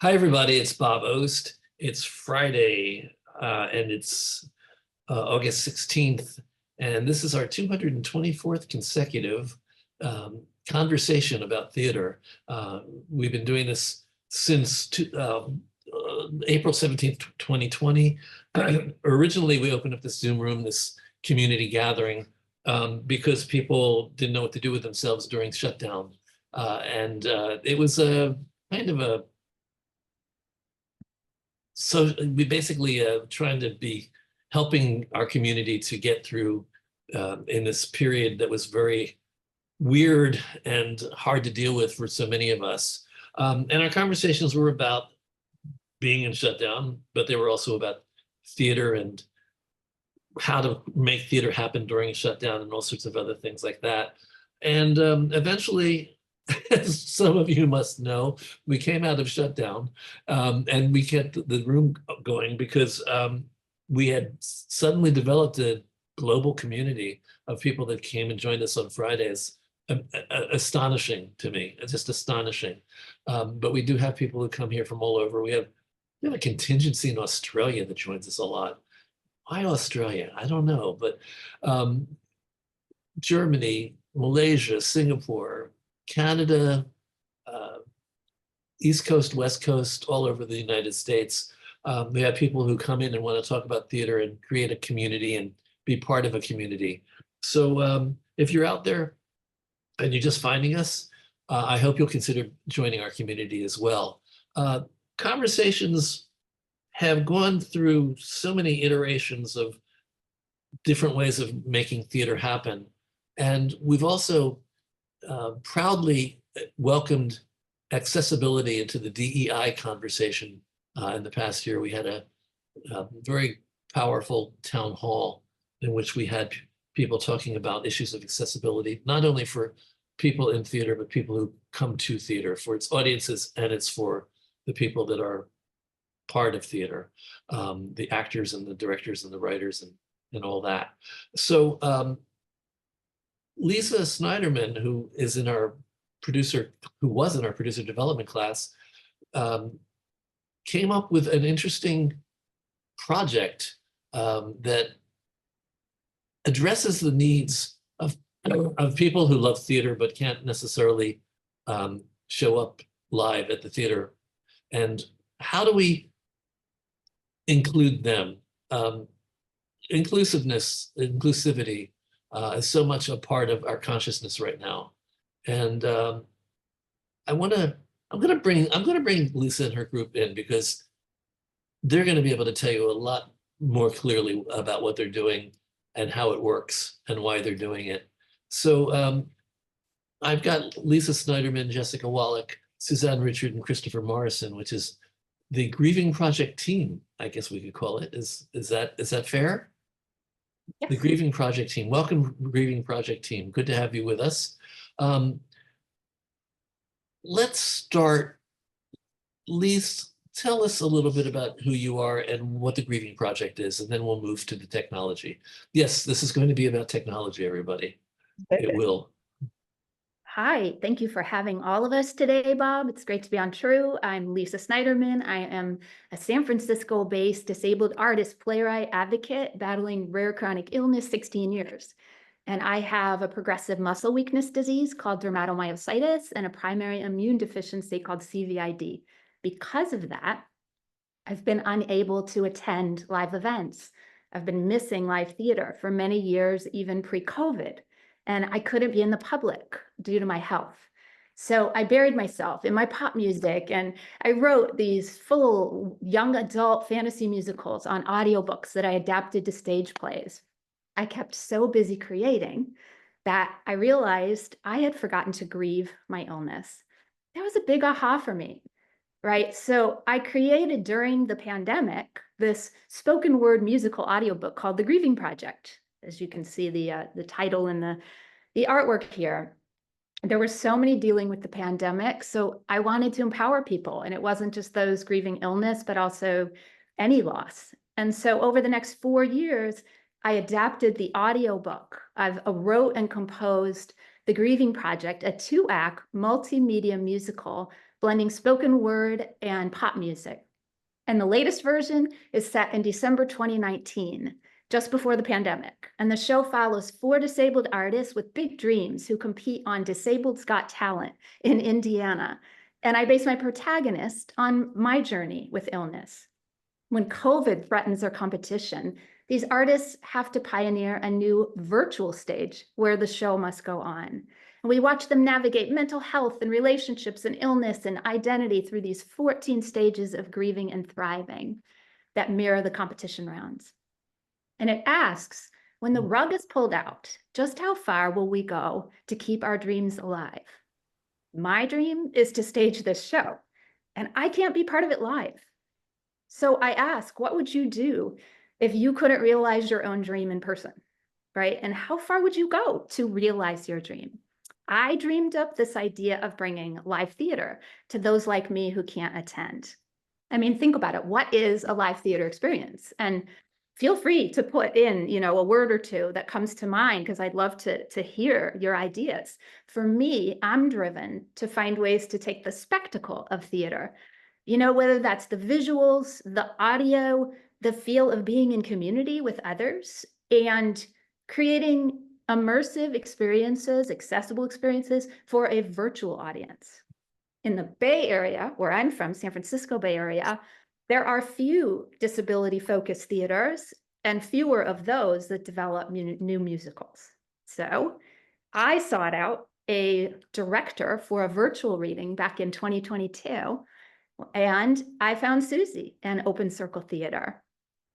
Hi, everybody. It's Bob Ost. It's Friday, and it's August 16th, and this is our 224th consecutive conversation about theater. We've been doing this since April 17th, 2020. Originally, we opened up this Zoom room, this community gathering, because people didn't know what to do with themselves during shutdown. And it was a kind of a So we basically trying to be helping our community to get through in this period that was very weird and hard to deal with for so many of us. And our conversations were about being in shutdown, but they were also about theater and how to make theater happen during a shutdown and all sorts of other things like that. And eventually, as some of you must know, we came out of shutdown and we kept the room going because we had suddenly developed a global community of people that came and joined us on Fridays. Astonishing to me, it's just astonishing. But we do have people who come here from all over. We have a contingency in Australia that joins us a lot. Why Australia? I don't know, but Germany, Malaysia, Singapore, Canada, East Coast, West Coast, all over the United States. We have people who come in and want to talk about theater and create a community and be part of a community. So if you're out there and you're just finding us, I hope you'll consider joining our community as well. Conversations have gone through so many iterations of different ways of making theater happen. And we've also proudly welcomed accessibility into the DEI conversation. In the past year, we had a very powerful town hall in which we had people talking about issues of accessibility, not only for people in theater, but people who come to theater, for its audiences, and it's for the people that are part of theater, the actors and the directors and the writers and all that. So Lisa Sniderman, who was in our producer development class, came up with an interesting project that addresses the needs of people who love theater but can't necessarily show up live at the theater. And how do we include them? Inclusivity is so much a part of our consciousness right now. And I'm gonna bring Lisa and her group in because they're gonna be able to tell you a lot more clearly about what they're doing and how it works and why they're doing it. So I've got Lisa Sniderman, Jessica Wallach, Suzanne Richard, and Christoper Morrison, which is the Grieving Project team, I guess we could call it. Is that fair? Yes. The Grieving Project team. Welcome, Grieving Project team. Good to have you with us. Let's start. Lisa, tell us a little bit about who you are and what the Grieving Project is, and then we'll move to the technology. Yes, this is going to be about technology, everybody. It will. Hi, thank you for having all of us today, Bob. It's great to be on TRU. I'm Lisa Sniderman. I am a San Francisco-based disabled artist, playwright, advocate, battling rare chronic illness 16 years. And I have a progressive muscle weakness disease called dermatomyositis and a primary immune deficiency called CVID. Because of that, I've been unable to attend live events. I've been missing live theater for many years, even pre-COVID. And I couldn't be in the public due to my health. So I buried myself in my pop music, and I wrote these full young adult fantasy musicals on audiobooks that I adapted to stage plays. I kept so busy creating that I realized I had forgotten to grieve my illness. That was a big aha for me, right? So I created during the pandemic this spoken word musical audiobook called The Grieving Project. As you can see the title and the artwork here. There were so many dealing with the pandemic, so I wanted to empower people, and it wasn't just those grieving illness, but also any loss. And so over the next 4 years, I adapted the audiobook. I wrote and composed The Grieving Project, a 2-act multimedia musical blending spoken word and pop music. And the latest version is set in December 2019, just before the pandemic. And the show follows 4 disabled artists with big dreams who compete on Disabled's Got Talent in Indiana. And I base my protagonist on my journey with illness. When COVID threatens their competition, these artists have to pioneer a new virtual stage where the show must go on. And we watch them navigate mental health and relationships and illness and identity through these 14 stages of grieving and thriving that mirror the competition rounds. And it asks, when the rug is pulled out, just how far will we go to keep our dreams alive? My dream is to stage this show, and I can't be part of it live. So I ask, what would you do if you couldn't realize your own dream in person, right? And how far would you go to realize your dream? I dreamed up this idea of bringing live theater to those like me who can't attend. I mean, think about it. What is a live theater experience? And feel free to put in, a word or two that comes to mind, because I'd love to hear your ideas. For me, I'm driven to find ways to take the spectacle of theater, whether that's the visuals, the audio, the feel of being in community with others, and creating immersive experiences, accessible experiences for a virtual audience. In the Bay Area, where I'm from, San Francisco Bay Area, there are few disability-focused theaters and fewer of those that develop new musicals. So I sought out a director for a virtual reading back in 2022, and I found Susie and Open Circle Theater,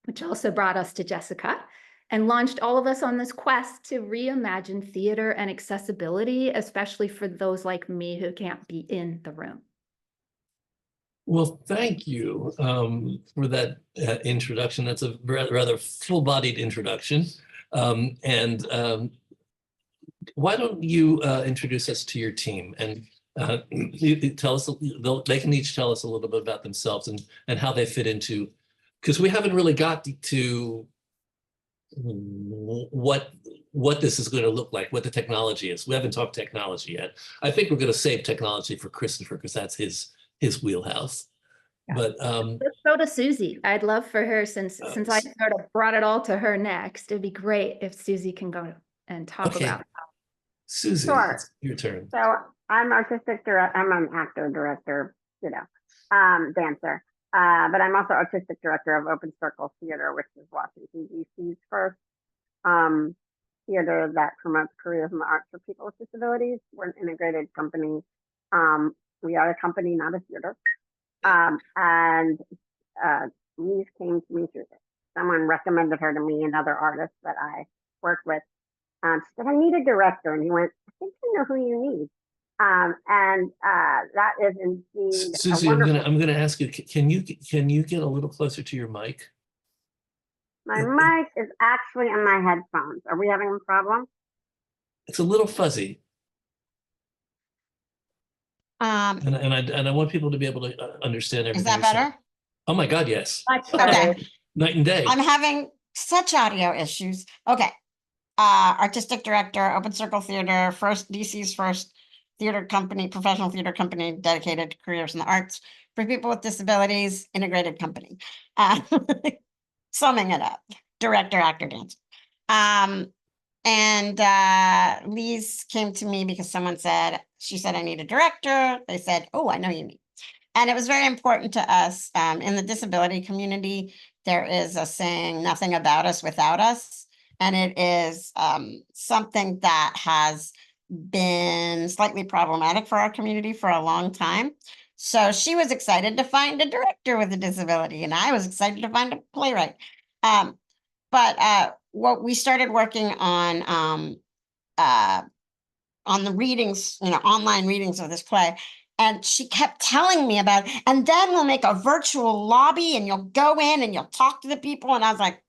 which also brought us to Jessica and launched all of us on this quest to reimagine theater and accessibility, especially for those like me who can't be in the room. Well, thank you for that introduction. That's a rather full-bodied introduction. Why don't you introduce us to your team, and you tell us, they can each tell us a little bit about themselves and how they fit into, because we haven't really got to what this is going to look like, what the technology is. We haven't talked technology yet. I think we're going to save technology for Christoper, because that's his wheelhouse. Yeah. But let's go to Susie. I'd love for her, since I sort of brought it all to her next. It'd be great if Susie can go and talk about it. Susie, sure. It's your turn. So I'm artistic director. I'm an actor, director, dancer. But I'm also artistic director of Open Circle Theater, which is Washington, D.C.'s first theater that promotes careers in the arts for people with disabilities. We're an integrated company. We are a company, not a theater. Lise came to me through this. Someone recommended her to me and other artists that I work with. She said, I need a director. And he went, I think I know who you need. That is indeed Susie, I'm gonna ask you, can you get a little closer to your mic? My mic is actually in my headphones. Are we having a problem? It's a little fuzzy. And I want people to be able to understand everything. Is that better? Oh my God, yes. Okay. Night and day. I'm having such audio issues. Okay. Artistic director, Open Circle Theater, DC's first theater company, professional theater company dedicated to careers in the arts for people with disabilities, integrated company. Summing it up, director, actor, dancer. Lise came to me because she said, I need a director. They said, oh, I know you need. And it was very important to us. In the disability community, there is a saying, nothing about us without us. And it is something that has been slightly problematic for our community for a long time. So she was excited to find a director with a disability, and I was excited to find a playwright. What we started working on the readings, online readings of this play. And she kept telling me about, and then we'll make a virtual lobby and you'll go in and you'll talk to the people. And I was like,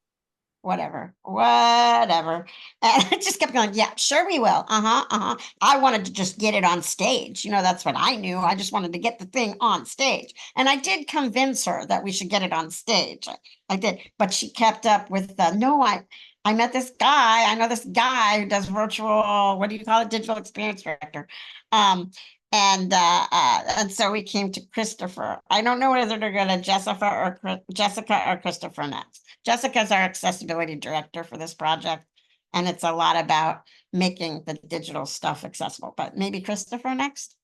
whatever. And I just kept going, yeah, sure we will. I wanted to just get it on stage. That's what I knew. I just wanted to get the thing on stage. And I did convince her that we should get it on stage. I did, but she kept up with no, I met this guy. I know this guy who does virtual, what do you call it? Digital experience director. And so we came to Christoper. I don't know whether to go to Jessica or Christoper next. Jessica's our accessibility director for this project, and it's a lot about making the digital stuff accessible, but maybe Christoper next.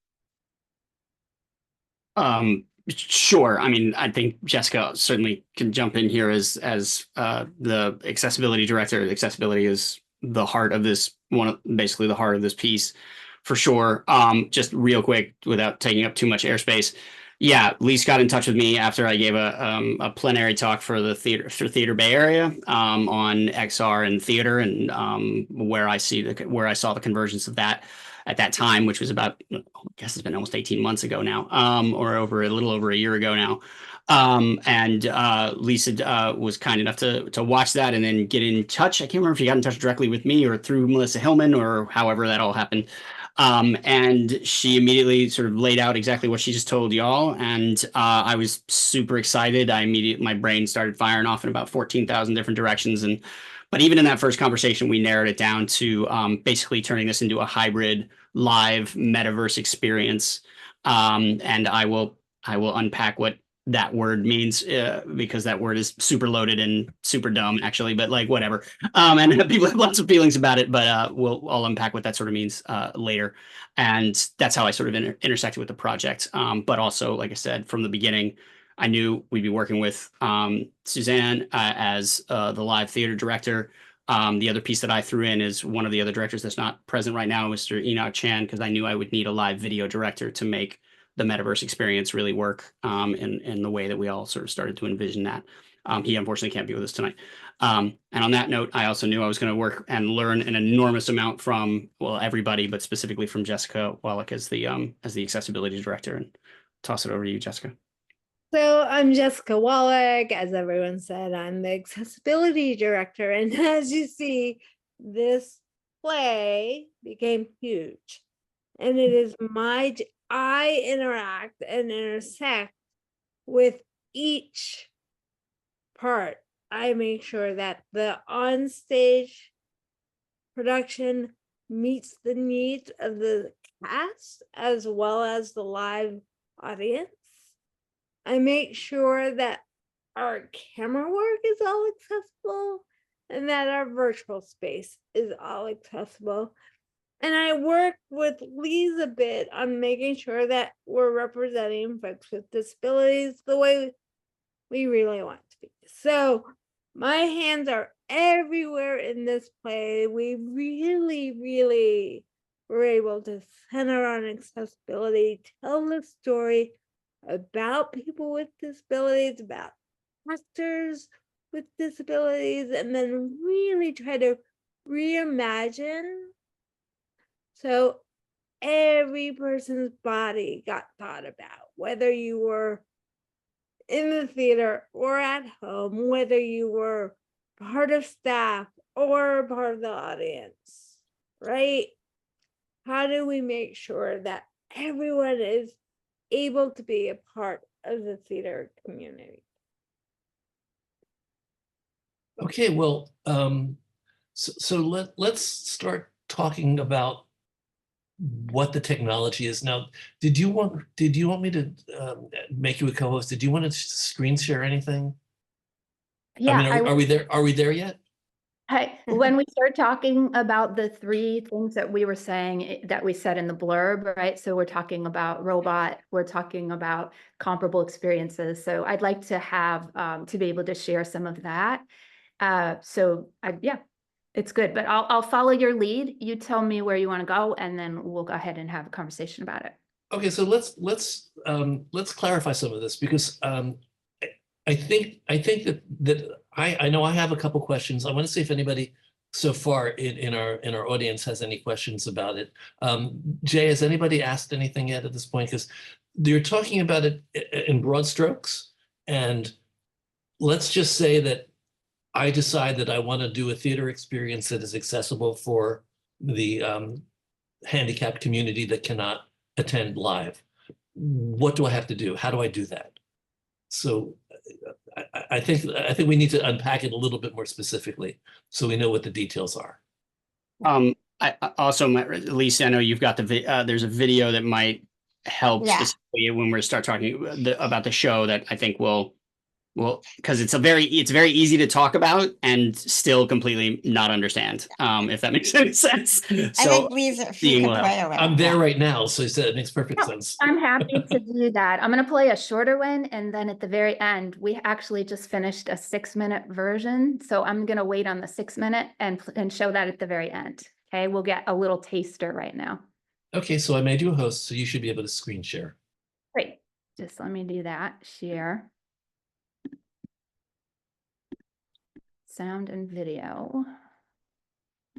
Sure. I mean, I think Jessica certainly can jump in here as the accessibility director. Accessibility is the heart of this basically the heart of this piece, for sure. Just real quick, without taking up too much airspace. Yeah, Lise got in touch with me after I gave a plenary talk for the Theater Bay Area on XR and theater, and where I saw the convergence of that at that time, which was about, I guess it's been almost 18 months ago now, or a little over a year ago now. And Lisa was kind enough to watch that and then get in touch. I can't remember if you got in touch directly with me or through Melissa Hillman or however that all happened. And she immediately sort of laid out exactly what she just told y'all. And I was super excited. My brain started firing off in about 14,000 different directions. But even in that first conversation, we narrowed it down to basically turning this into a hybrid live metaverse experience. And I will unpack what that word means because that word is super loaded and super dumb, actually, but like whatever. And people have lots of feelings about it, but I'll unpack what that sort of means later. And that's how I sort of intersected with the project. But also, like I said, from the beginning, I knew we'd be working with Suzanne as the live theater director. The other piece that I threw in is one of the other directors that's not present right now, Mr. Enoch Chan, because I knew I would need a live video director to make the metaverse experience really work in the way that we all sort of started to envision that. He unfortunately can't be with us tonight. And on that note, I also knew I was going to work and learn an enormous amount from, well, everybody, but specifically from Jessica Wallach as the accessibility director. And toss it over to you, Jessica. So I'm Jessica Wallach. As everyone said, I'm the accessibility director. And as you see, this play became huge. And it is I interact and intersect with each part. I make sure that the onstage production meets the needs of the cast as well as the live audience. I make sure that our camera work is all accessible and that our virtual space is all accessible. And I work with Lise a bit on making sure that we're representing folks with disabilities the way we really want to be. So my hands are everywhere in this play. We really, really were able to center on accessibility, tell the story about people with disabilities, about actors with disabilities, and then really try to reimagine. So every person's body got thought about, whether you were in the theater or at home, whether you were part of staff or part of the audience, right? How do we make sure that everyone is able to be a part of the theater community? Okay, well, so let's start talking about what the technology is now. Did you want me to make you a co-host? Did you want to screen share anything? Yeah, I mean, are we there yet? When we start talking about the three things that we were saying that we said in the blurb, right? So we're talking about robot, we're talking about comparable experiences. So I'd like to have to be able to share some of that. Yeah, it's good, but I'll follow your lead. You tell me where you want to go, and then we'll go ahead and have a conversation about it. Okay, so let's clarify some of this, because I think that I know I have a couple questions. I want to see if anybody so far in our audience has any questions about it. Jay, has anybody asked anything yet at this point? Because you're talking about it in broad strokes, and let's just say that I decide that I want to do a theater experience that is accessible for the handicapped community that cannot attend live. What do I have to do? How do I do that? So I think we need to unpack it a little bit more specifically so we know what the details are. I also, Lisa, I know you've got there's a video that might help Yeah. specifically when we start talking about the show that I think will, because it's very easy to talk about and still completely not understand, if that makes any sense. I So think Lisa, if you seeing could will help. play with I'm it, there yeah. right now, so it makes perfect No, sense. I'm happy to do that. I'm going to play a shorter one. And then at the very end, we actually just finished a 6-minute version. So I'm going to wait on the 6-minute and show that at the very end. Okay. We'll get a little taster right now. Okay, so I made you a host, so you should be able to screen share. Great. Just let me do that. Share. Sound and video.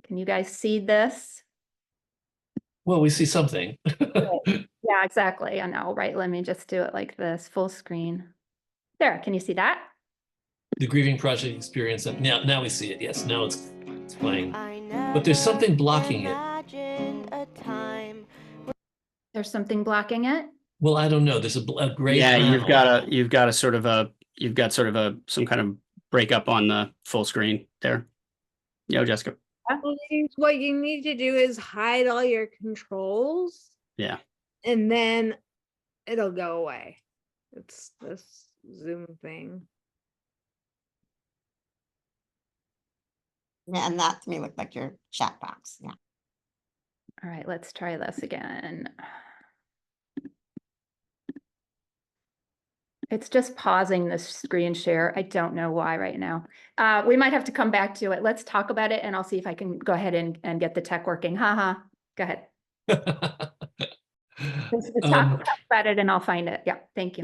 Can you guys see this? Well, we see something. Yeah, exactly. I know, right? Let me just do it like this, full screen. There, can you see that? The Grieving Project experience. And now we see it. Yes, now it's playing. But there's something blocking it. There's something blocking it. Well, I don't know. There's a gray Yeah, panel. you've got some kind of breakup on the full screen there. Jessica. Please, what you need to do is hide all your controls. Yeah. And then it'll go away. It's this Zoom thing. Yeah, and that to me looked like your chat box. Yeah. All right, let's try this again. It's just pausing the screen share. I don't know why right now. We might have to come back to it. Let's talk about it and I'll see if I can go ahead and get the tech working. Haha, go ahead. Let's talk about it and I'll find it. Yeah, thank you.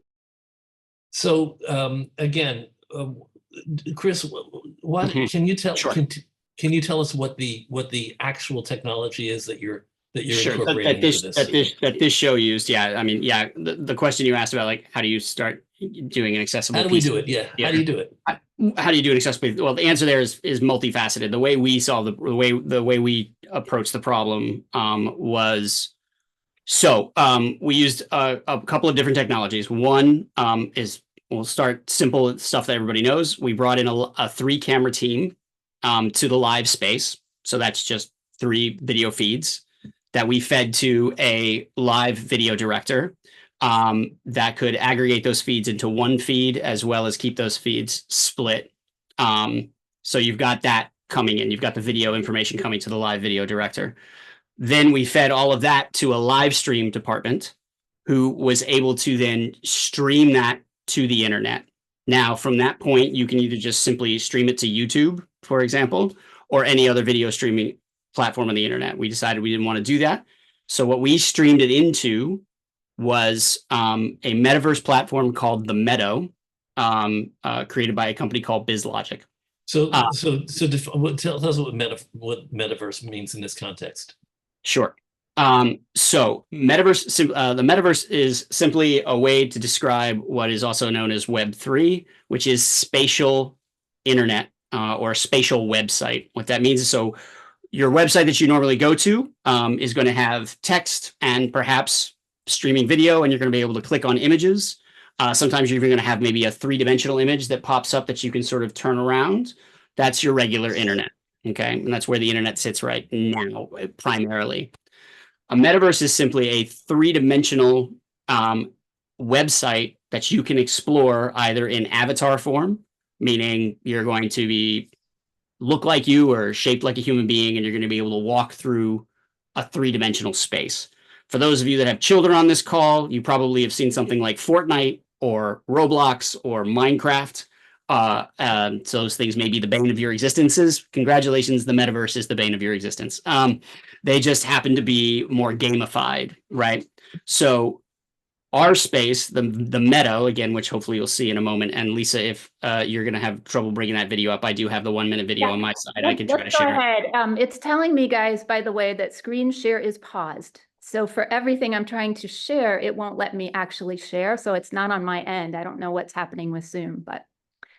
So again, Chris, what can you tell? Sure. Can you tell us what the actual technology is that you're Sure, incorporating into this? that this show used? Yeah, I mean, yeah, the question you asked about, like, how do you start doing an accessible? How do we piece do it? Yeah. How do you do it? How do you do an accessible? Well, the answer there is multifaceted. The way we solve the way we approach the problem was we used a couple of different technologies. One is, we'll start simple stuff that everybody knows. We brought in a 3-camera team to the live space. So that's just 3 video feeds that we fed to a live video director that could aggregate those feeds into one feed, as well as keep those feeds split. So you've got that coming in. You've got the video information coming to the live video director. Then we fed all of that to a live stream department who was able to then stream that to the internet. Now, from that point, you can either just simply stream it to YouTube, for example, or any other video streaming platform on the internet. We decided we didn't want to do that. So what we streamed it into was a metaverse platform called The Meadow, created by a company called BizLogic. So tell us what metaverse means in this context. Sure. So metaverse, the metaverse is simply a way to describe what is also known as Web3, which is spatial internet or spatial website. What that means is, so your website that you normally go to is going to have text and perhaps streaming video, and you're going to be able to click on images. Sometimes you're even going to have maybe a 3-dimensional image that pops up that you can sort of turn around. That's your regular internet. Okay. And that's where the internet sits right now, primarily. A metaverse is simply a 3-dimensional website that you can explore either in avatar form, meaning you're going to look like you or shaped like a human being, and you're going to be able to walk through a 3-dimensional space. For those of you that have children on this call, you probably have seen something like Fortnite or Roblox or Minecraft. So those things may be the bane of your existences. Congratulations, the metaverse is the bane of your existence. They just happen to be more gamified, right? So our space, the Meadow, again, which hopefully you'll see in a moment. And Lisa, if you're going to have trouble bringing that video up, I do have the 1-minute video on my side. I can try to share it. Go ahead. It's telling me, guys, by the way, that screen share is paused. So for everything I'm trying to share, it won't let me actually share. So it's not on my end. I don't know what's happening with Zoom, but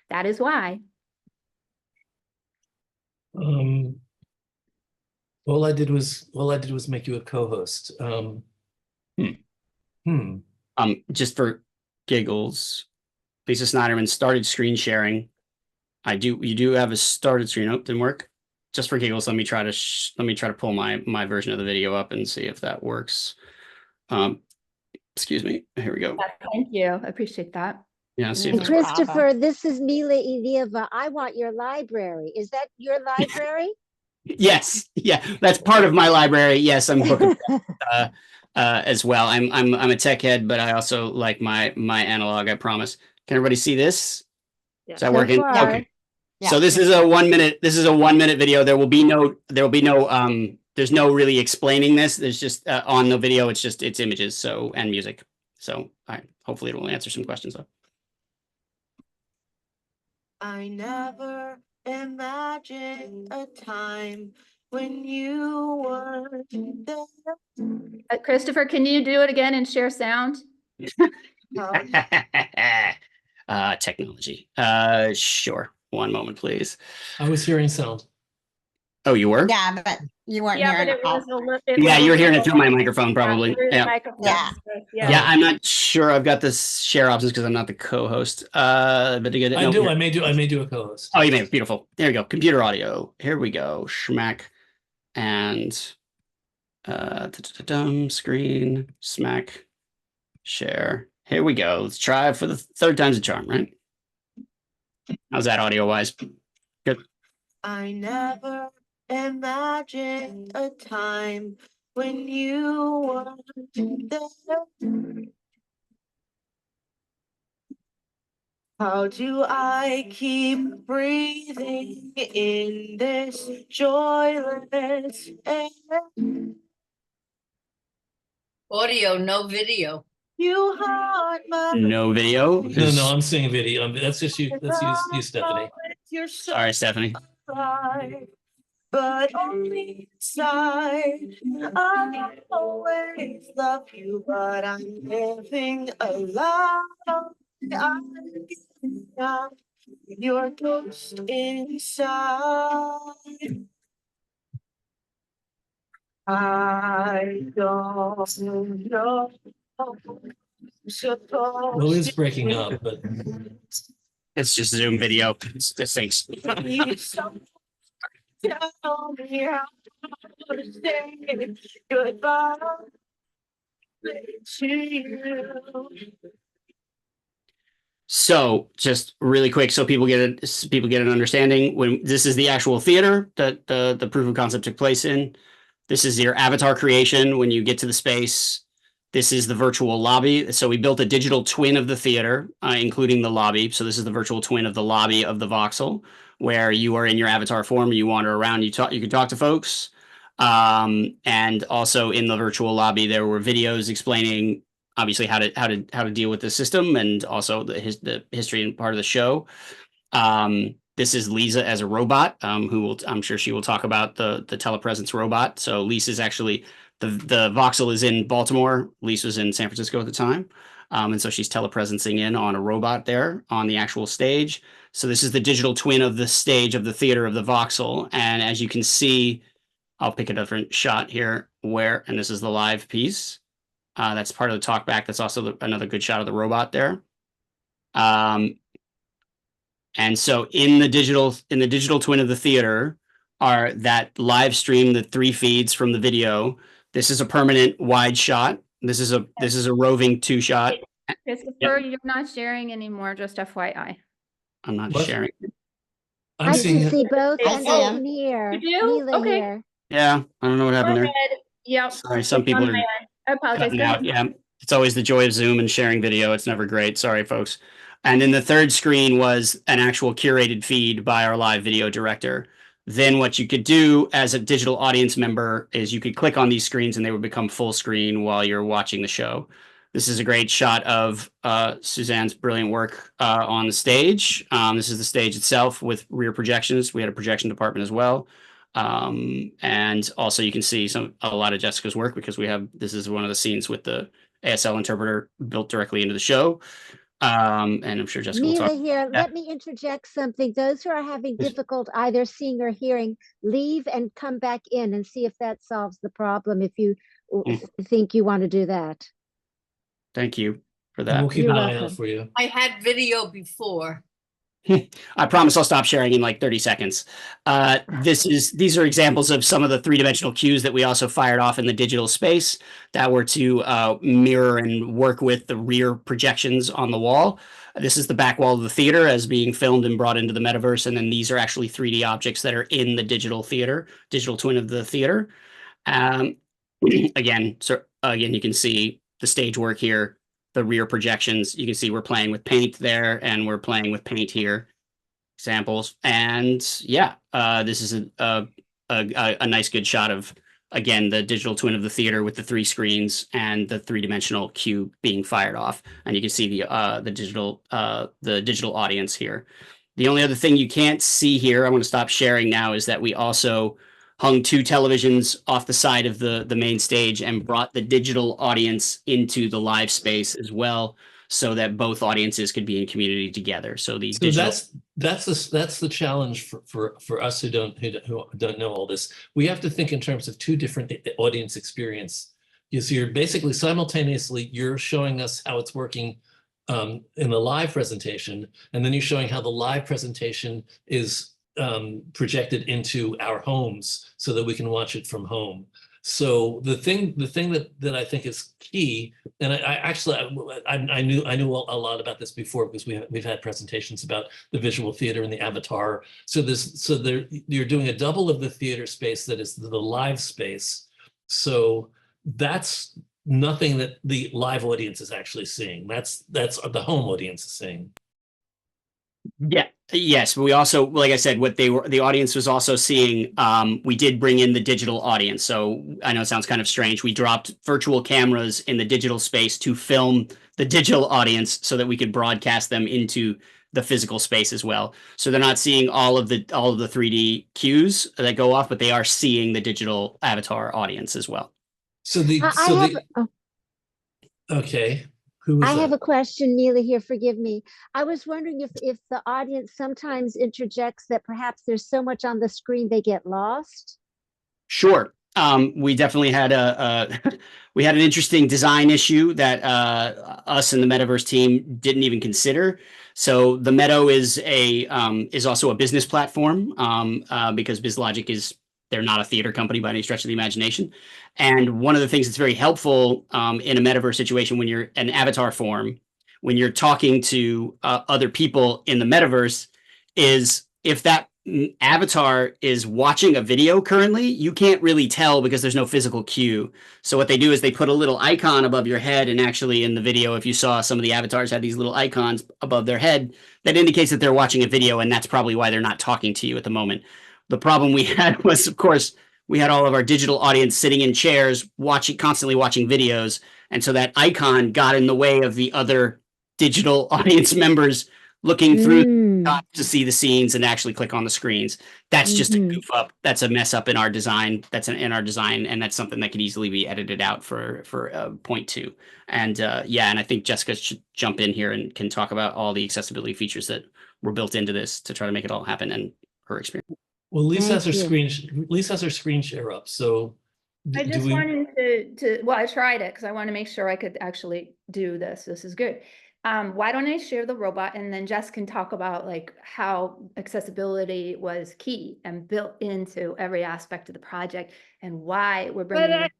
that is why. All I did was make you a co-host. Just for giggles, Lisa Sniderman started screen sharing. You do have a started screen. Oh, didn't work. Just for giggles, let me try to pull my version of the video up and see if that works. Excuse me. Here we go. Thank you. I appreciate that. Yeah, see if And this Bravo. Christopher, this is Mila Ilieva. I want your library. Is that your library? Yes, yeah, that's part of my library. Yes, I'm book as well. I'm a tech head, but I also like my analog. I promise. Can everybody see this? Yeah. Is that So working? far. Okay. Yeah. So this is a 1 minute. This is a 1 minute video. There will be no. There's no really explaining this. There's just on the video. It's images. So and music. So hopefully it will answer some questions though. I never imagined a time when you weren't there. Christopher, can you do it again and share sound? Technology. Sure. One moment, please. I was hearing sound. Oh, you were? Yeah, but you weren't Yeah, hearing but it was a little. Yeah, you're hearing it through my microphone, probably. Through the Yeah. microphone. Yeah. Yeah, I'm not sure I've got the share options because I'm not the co-host. But to get it, I do. I may do a co-host. Oh, you may. Beautiful. There you go. Computer audio. Here we go. Schmack and screen smack share. Here we go. Let's try it for the third time's a charm, right? How's that audio wise? Good. I never imagined a time when you weren't there. How do I keep breathing in this joyless air? Audio, no video. You haunt my No video. No, I'm seeing video. That's just you. That's you, Stephanie. You're so Sorry, Stephanie. alive, but only inside. I always love you, but I'm living a lie. I'm giving up your ghost inside. I don't know. Well, it's breaking up, but It's just Zoom video. It's just things. Tell me how to say goodbye to you. So just really quick, so people get an understanding. When this is the actual theater that the proof of concept took place in. This is your avatar creation when you get to the space. This is the virtual lobby. So we built a digital twin of the theater, including the lobby. So this is the virtual twin of the lobby of the voxel, where you are in your avatar form. You wander around. You can talk to folks. And also in the virtual lobby, there were videos explaining obviously how to deal with the system, and also the history and part of the show. This is Lisa as a robot, I'm sure she will talk about the telepresence robot. So Lisa's actually the voxel is in Baltimore. Lisa's in San Francisco at the time. And so she's telepresencing in on a robot there on the actual stage. So this is the digital twin of the stage of the theater of the voxel. And as you can see, I'll pick a different shot here and this is the live piece. That's part of the talkback. That's also another good shot of the robot there. And so in the digital twin of the theater are that live stream, the 3 feeds from the video. This is a permanent wide shot. This is a roving 2 shot. Christopher, you're not sharing anymore, just FYI. I'm not What? sharing. I'm I seeing can it. see both, I and see I him. can hear You do? Mila Okay. here. Yeah, I don't know what happened Go there. ahead. Yep. Sorry, some It's people on are my end. I apologize. cutting Go out. ahead. Yeah, it's always the joy of Zoom and sharing video. It's never great. Sorry, folks. And then the third screen was an actual curated feed by our live video director. Then what you could do as a digital audience member is you could click on these screens and they would become full screen while you're watching the show. This is a great shot of Suzanne's brilliant work on the stage. This is the stage itself with rear projections. We had a projection department as well. And also you can see a lot of Jessica's work because this is one of the scenes with the ASL interpreter built directly into the show. And I'm sure Jessica will Mila talk. here, Yeah. let me interject something. Those who are having difficult either seeing or hearing, leave and come back in and see if that solves the problem, if you think you want to do that. Thank you for And that. we'll keep You're an eye out welcome. for you. I had video before. I promise I'll stop sharing in like 30 seconds. These are examples of some of the three-dimensional cues that we also fired off in the digital space that were to mirror and work with the rear projections on the wall. This is the back wall of the theater as being filmed and brought into the metaverse. And then these are actually 3D objects that are in the digital theater, digital twin of the theater. Again, you can see the stage work here, the rear projections. You can see we're playing with paint there and we're playing with paint here. Examples. And yeah, this is a nice good shot of, again, the digital twin of the theater with the 3 screens and the 3-dimensional cube being fired off. And you can see the digital audience here. The only other thing you can't see here, I want to stop sharing now, is that we also hung 2 televisions off the side of the main stage and brought the digital audience into the live space as well, so that both audiences could be in community together. So the digital... that's the challenge for us who don't know all this. We have to think in terms of 2 different audience experience. So you're basically simultaneously you're showing us how it's working in the live presentation, and then you're showing how the live presentation is projected into our homes so that we can watch it from home. So the thing that I think is key, and I knew a lot about this before because we've had presentations about the visual theater and the avatar. So you're doing a double of the theater space that is the live space. So that's nothing that the live audience is actually seeing. That's the home audience is seeing. Yeah. Yes, but we also, like I said, the audience was also seeing, we did bring in the digital audience. So I know it sounds kind of strange. We dropped virtual cameras in the digital space to film the digital audience so that we could broadcast them into the physical space as well. So they're not seeing all of the 3D cues that go off, but they are seeing the digital avatar audience as well. Okay. Who was I that? have a question, Neela, here, forgive me. I was wondering if the audience sometimes interjects that perhaps there's so much on the screen they get lost. Sure. We definitely had we had an interesting design issue that us and the Metaverse team didn't even consider. So the Meadow is also a business platform because BizLogic they're not a theater company by any stretch of the imagination. And one of the things that's very helpful in a metaverse situation when you're an avatar form, when you're talking to other people in the metaverse, is if that avatar is watching a video currently, you can't really tell because there's no physical cue. So what they do is they put a little icon above your head, and actually in the video, if you saw some of the avatars had these little icons above their head, that indicates that they're watching a video, and that's probably why they're not talking to you at the moment. The problem we had was, of course, we had all of our digital audience sitting in chairs, constantly watching videos. And so that icon got in the way of the other digital audience members looking through to see the scenes and actually click on the screens. That's just a goof up. That's a mess up in our design. In our design. And that's something that could easily be edited out for point 2. And and I think Jessica should jump in here and can talk about all the accessibility features that were built into this to try to make it all happen and her experience. Well, Lisa has her screen share up. So I just wanted well, I tried it because I want to make sure I could actually do this. This is good. Why don't I share the robot, and then Jess can talk about like how accessibility was key and built into every aspect of the project and why we're bringing it.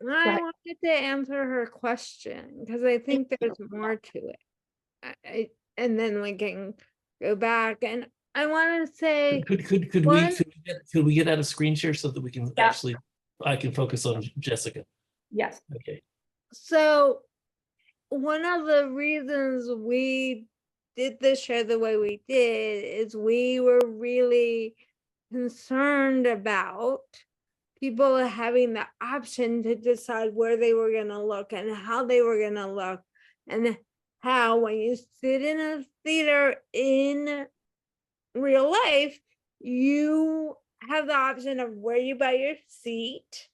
I wanted to answer her question because I think there's more to it. And then we can go back, and I want to say, could we get out of screen share so that we can I can focus on Jessica? Yes. Okay. So one of the reasons we did this show the way we did is we were really concerned about people having the option to decide where they were going to look and how they were going to look, and how when you sit in a theater in real life, you have the option of where you buy your seat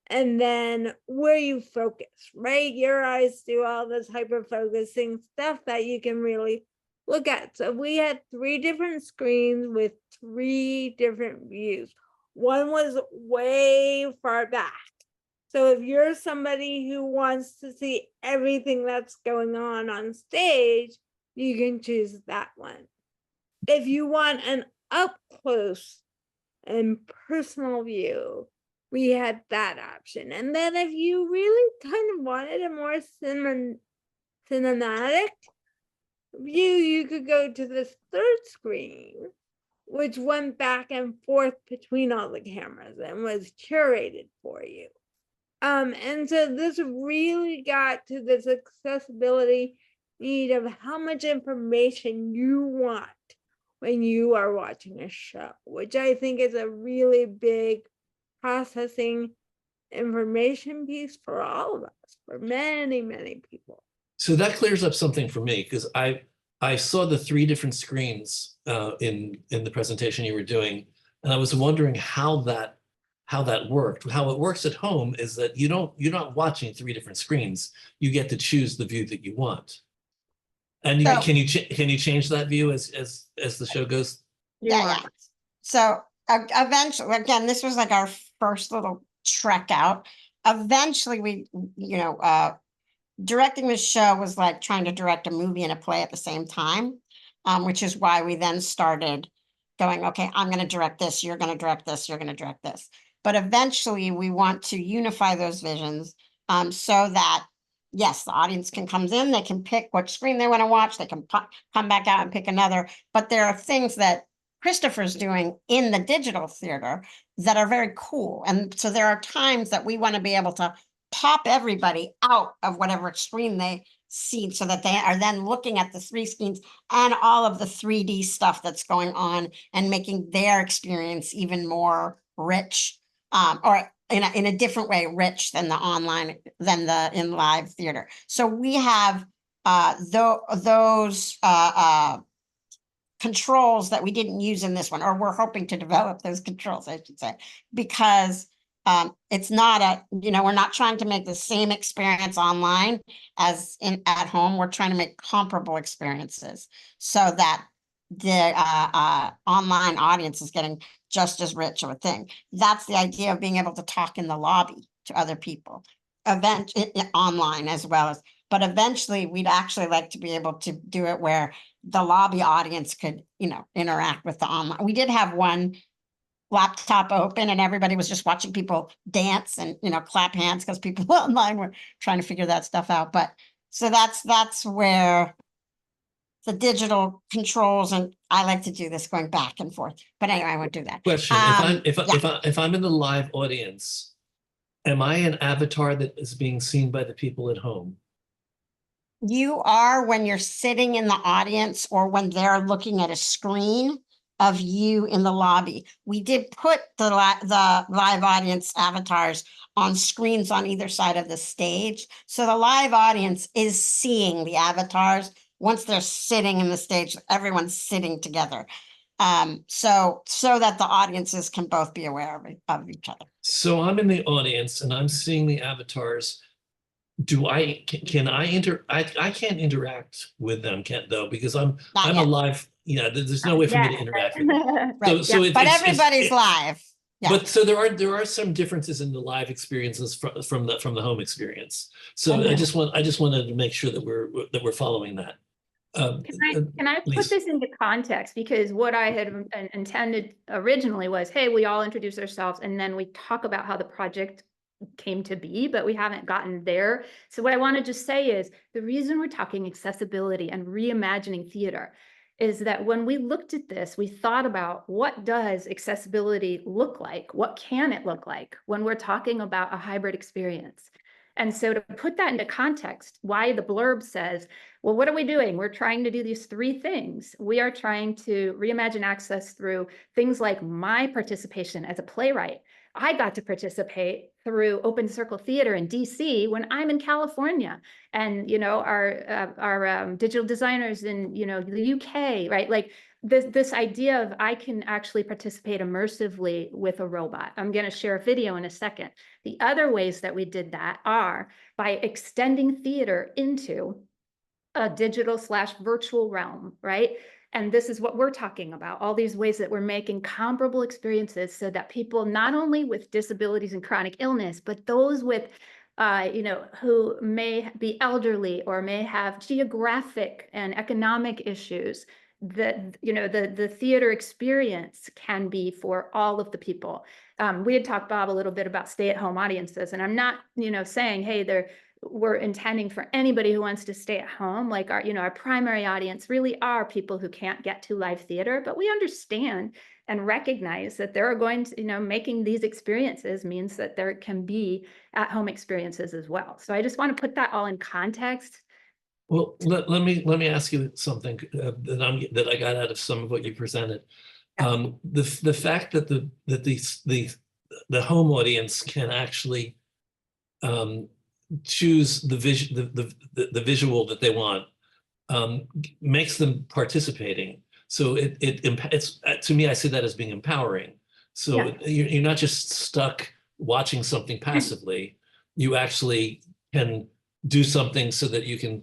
and then where you focus, right? Your eyes do all this hyper focusing stuff that you can really look at. So we had 3 different screens with 3 different views. One was way far back. So if you're somebody who wants to see everything that's going on stage, you can choose that one. if you want an up close and personal view, we had that option. And then if you really kind of wanted a more cinematic view, you could go to this third screen, which went back and forth between all the cameras and was curated for you. And so this really got to this accessibility need of how much information you want when you are watching a show, which I think is a really big processing information piece for all of us, for many, many people. So that clears up something for me, because I saw the 3 different screens in the presentation you were doing, and I was wondering how that worked. How it works at home is that you're not watching 3 different screens. You get to choose the view that you want. And So- can you change that view as the show goes? Yeah. So eventually, again, this was like our first little trek out. Eventually, we, directing this show was like trying to direct a movie and a play at the same time, which is why we then started going, okay, I'm going to direct this, you're going to direct this, you're going to direct this. But eventually, we want to unify those visions so that, yes, the audience can come in, they can pick what screen they want to watch, they can come back out and pick another. But there are things that Christoper's doing in the digital theater that are very cool. And so there are times that we want to be able to pop everybody out of whatever screen they see so that they are then looking at the 3 screens and all of the 3D stuff that's going on and making their experience even more rich, or in a different way, rich than the online, than the in live theater. So we have those controls that we didn't use in this one, or we're hoping to develop those controls, I should say, because it's not we're not trying to make the same experience online as at home. We're trying to make comparable experiences so that the online audience is getting just as rich of a thing. That's the idea of being able to talk in the lobby to other people, online as well as, but eventually we'd actually like to be able to do it where the lobby audience could, interact with the online. We did have one laptop open and everybody was just watching people dance and, clap hands because people online were trying to figure that stuff out. But so that's where the digital controls, and I like to do this going back and forth. But anyway, I won't do that. Question: if I'm in the live audience, am I an avatar that is being seen by the people at home? You are when you're sitting in the audience or when they're looking at a screen of you in the lobby. We did put the live audience avatars on screens on either side of the stage. So the live audience is seeing the avatars once they're sitting in the stage, everyone's sitting together. So that the audiences can both be aware of each other. So I'm in the audience and I'm seeing the avatars. I can't interact with them, though, because I'm Not a yet. live, there's no way for me to interact with them. Right. So But everybody's live. Yeah. But so there are some differences in the live experiences from the home experience. So I just wanted to make sure that we're following that. Can I please. put this into context? Because what I had intended originally was, hey, we all introduce ourselves and then we talk about how the project came to be, but we haven't gotten there. So what I want to just say is the reason we're talking accessibility and reimagining theater is that when we looked at this, we thought about what does accessibility look like? What can it look like when we're talking about a hybrid experience? And so to put that into context, why the blurb says, well, what are we doing? We're trying to do these 3 things. We are trying to reimagine access through things like my participation as a playwright. I got to participate through Open Circle Theater in DC when I'm in California, and our digital designers in the UK, right? Like this idea of I can actually participate immersively with a robot. I'm going to share a video in a second. The other ways that we did that are by extending theater into a digital/virtual realm, right? And this is what we're talking about, all these ways that we're making comparable experiences so that people not only with disabilities and chronic illness, but those with, who may be elderly or may have geographic and economic issues, that, you know, the theater experience can be for all of the people. We had talked, Bob, a little bit about stay-at-home audiences, and I'm not, you know, saying, hey, we're intending for anybody who wants to stay at home. Like our, you know, our primary audience really are people who can't get to live theater, but we understand and recognize that there are going to, you know, making these experiences means that there can be at-home experiences as well. So I just want to put that all in context. Well, let me ask you something that I got out of some of what you presented. The fact that the home audience can actually choose the the visual that they want makes them participating. So it's to me, I see that as being empowering. So you're not just stuck watching something passively. You actually can do something so that you can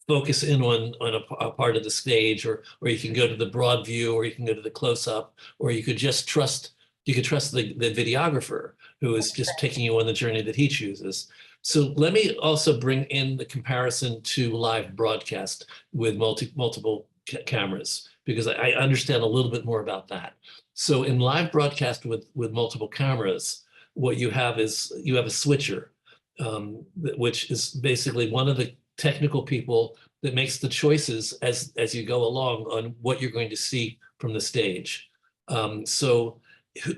focus in on a part of the stage, or you can go to the broad view, or you can go to the close up, or you could just trust the videographer who is just taking you on the journey that he chooses. So let me also bring in the comparison to live broadcast with multiple cameras, because I understand a little bit more about that. So in live broadcast with multiple cameras, what you have is you have a switcher, which is basically one of the technical people that makes the choices as you go along on what you're going to see from the stage. So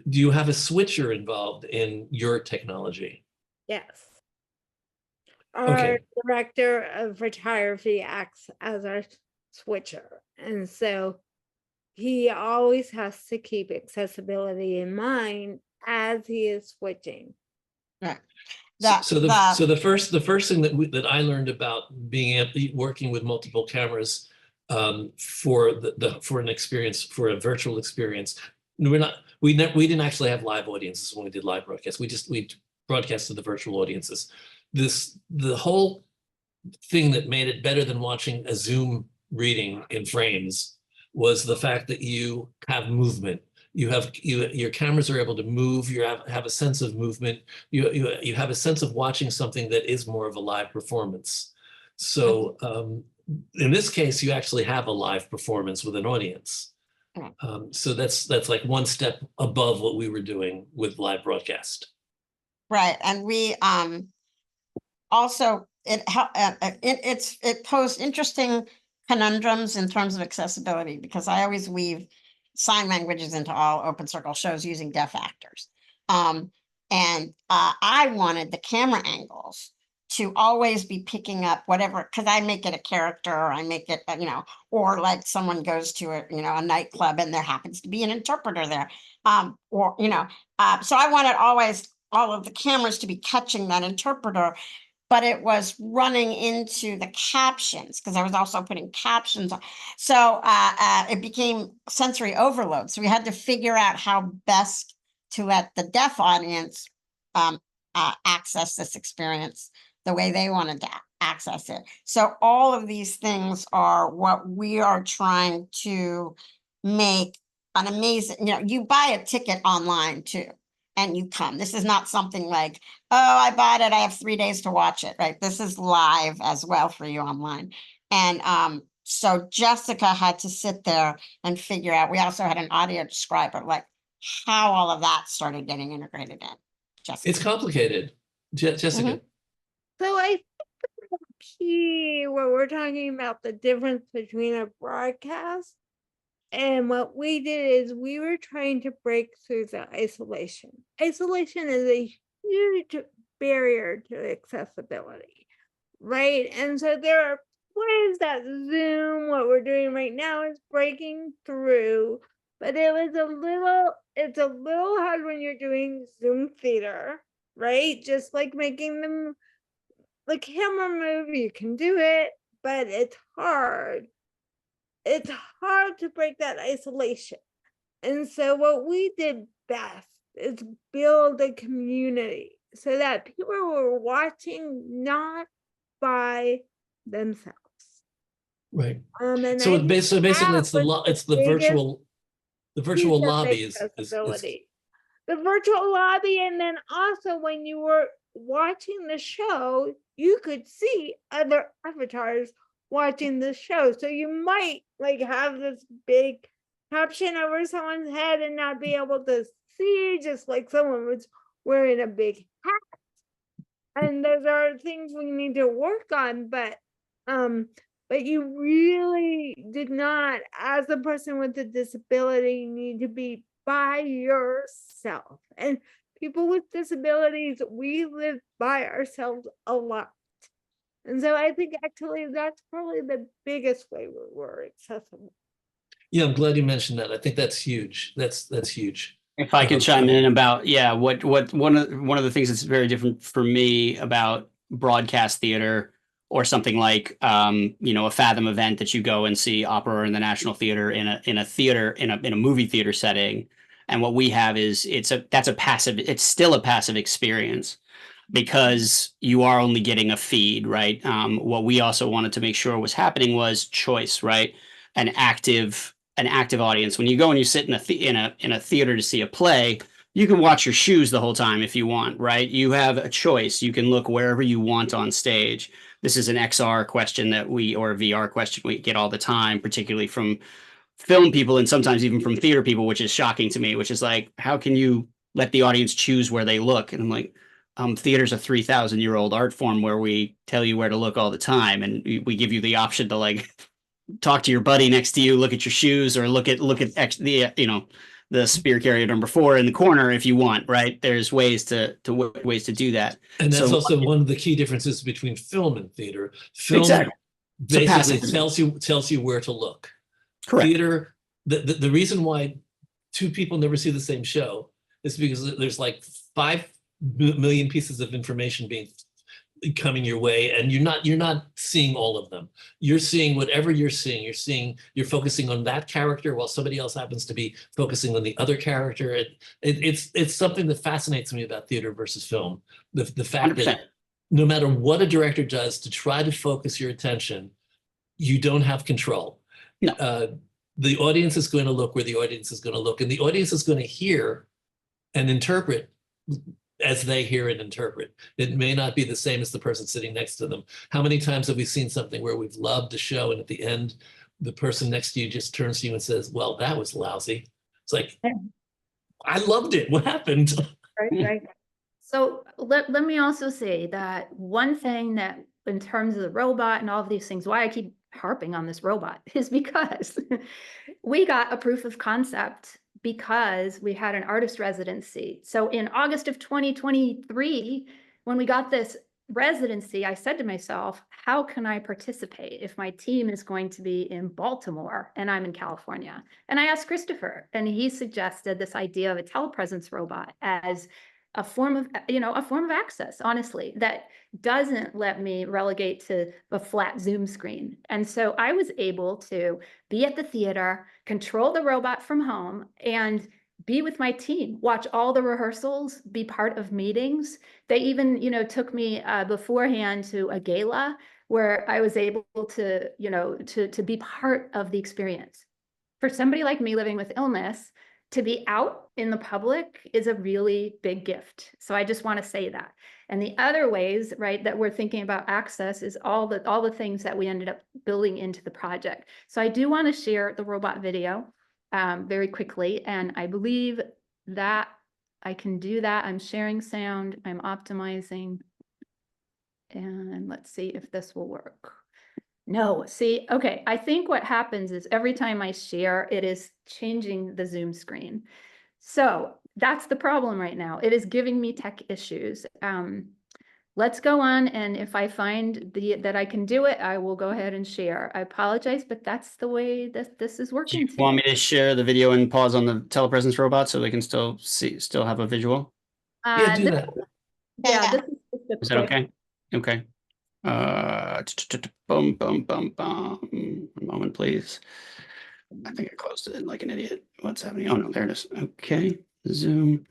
do you have a switcher involved in your technology? Yes. Our Okay. director of photography acts as our switcher. And so he always has to keep accessibility in mind as he is switching. Right. So the first thing that I learned about working with multiple cameras for an experience, for a virtual experience, we didn't actually have live audiences when we did live broadcasts. We broadcasted the virtual audiences. The whole thing that made it better than watching a Zoom reading in frames was the fact that you have movement. Your cameras are able to move. You have a sense of movement. You have a sense of watching something that is more of a live performance. So in this case, you actually have a live performance with an audience. So that's like one step above what we were doing with live broadcast. Right, and we also it posed interesting conundrums in terms of accessibility, because I always weave sign languages into all open circle shows using deaf actors. And I wanted the camera angles to always be picking up whatever, because I make it a character, or I make it, you know, or like someone goes to a nightclub and there happens to be an interpreter there. Or, so I wanted always all of the cameras to be catching that interpreter, but it was running into the captions, because I was also putting captions on. So it became sensory overload. So we had to figure out how best to let the deaf audience access this experience the way they wanted to access it. So all of these things are what we are trying to make an amazing, you buy a ticket online too, and you come. This is not something like, oh, I bought it, I have 3 days to watch it, right? This is live as well for you online. And so Jessica had to sit there and figure out, we also had an audio describer, like how all of that started getting integrated in. Jessica. It's complicated. Jessica. So I think the key, what we're talking about, the difference between a broadcast and what we did is we were trying to break through the isolation. Isolation is a huge barrier to accessibility, right? And so there are ways that Zoom, what we're doing right now, is breaking through, but it's a little hard when you're doing Zoom theater, right? Just like making the camera move, you can do it, but it's hard. It's hard to break that isolation. And so what we did best is build a community so that people were watching not by themselves. Right. And So basically it's the virtual lobby is the virtual lobby. And then also when you were watching the show, you could see other avatars watching the show. So you might like have this big caption over someone's head and not be able to see, just like someone was wearing a big hat. And those are things we need to work on, but you really did not, as a person with a disability, need to be by yourself. And people with disabilities, we live by ourselves a lot. And so I think actually that's probably the biggest way we're accessible. Yeah, I'm glad you mentioned that. I think that's huge. That's huge. If I can chime in about, what one of the things that's very different for me about broadcast theater or something like a Fathom event that you go and see opera in the National Theater in a movie theater setting, and what we have is it's still a passive experience because you are only getting a feed, right? What we also wanted to make sure was happening was choice, right? An active audience. When you go and you sit in a theater to see a play, you can watch your shoes the whole time if you want, right? You have a choice. You can look wherever you want on stage. This is an XR question or a VR question we get all the time, particularly from film people and sometimes even from theater people, which is shocking to me, which is like, how can you let the audience choose where they look? And I'm like, theater's a 3,000-year-old art form where we tell you where to look all the time. And we give you the option to like talk to your buddy next to you, look at your shoes, or look at the spear carrier number 4 in the corner if you want, right? There's ways to do that. And that's also one of the key differences between film and theater. Film exactly. basically tells you where to look. Correct. Theater, the reason why 2 people never see the same show is because there's like 5 million pieces of information coming your way, and you're not seeing all of them. You're seeing whatever you're seeing. You're focusing on that character while somebody else happens to be focusing on the other character. It's something that fascinates me about theater versus film. The fact 100%. That no matter what a director does to try to focus your attention, you don't have control. No. The audience is going to look where the audience is going to look, and the audience is going to hear and interpret as they hear and interpret. It may not be the same as the person sitting next to them. How many times have we seen something where we've loved a show and at the end, the person next to you just turns to you and says, well, that was lousy. It's like, I loved it. What happened? Right. So let me also say that one thing that in terms of the robot and all of these things, why I keep harping on this robot is because we got a proof of concept because we had an artist residency. So in August of 2023, when we got this residency, I said to myself, how can I participate if my team is going to be in Baltimore and I'm in California? And I asked Christoper, and he suggested this idea of a telepresence robot as a form of access, honestly, that doesn't let me relegate to a flat Zoom screen. And so I was able to be at the theater, control the robot from home, and be with my team, watch all the rehearsals, be part of meetings. They even, took me beforehand to a gala where I was able to, to be part of the experience. For somebody like me living with illness, to be out in the public is a really big gift. So I just want to say that. And the other ways, right, that we're thinking about access is all the things that we ended up building into the project. So I do want to share the robot video very quickly. And I believe that I can do that. I'm sharing sound, I'm optimizing. And let's see if this will work. No, see, okay, I think what happens is every time I share, it is changing the Zoom screen. So that's the problem right now. It is giving me tech issues. Let's go on, and if I find that I can do it, I will go ahead and share. I apologize, but that's the way that this is working. Do you want me to share the video and pause on the telepresence robot so they can still have a visual? Yeah, do that. Yeah, this is that okay? Okay. Boom, boom, boom, boom. A moment, please. I think I closed it like an idiot. What's happening? Oh no, there it is. Okay, Zoom.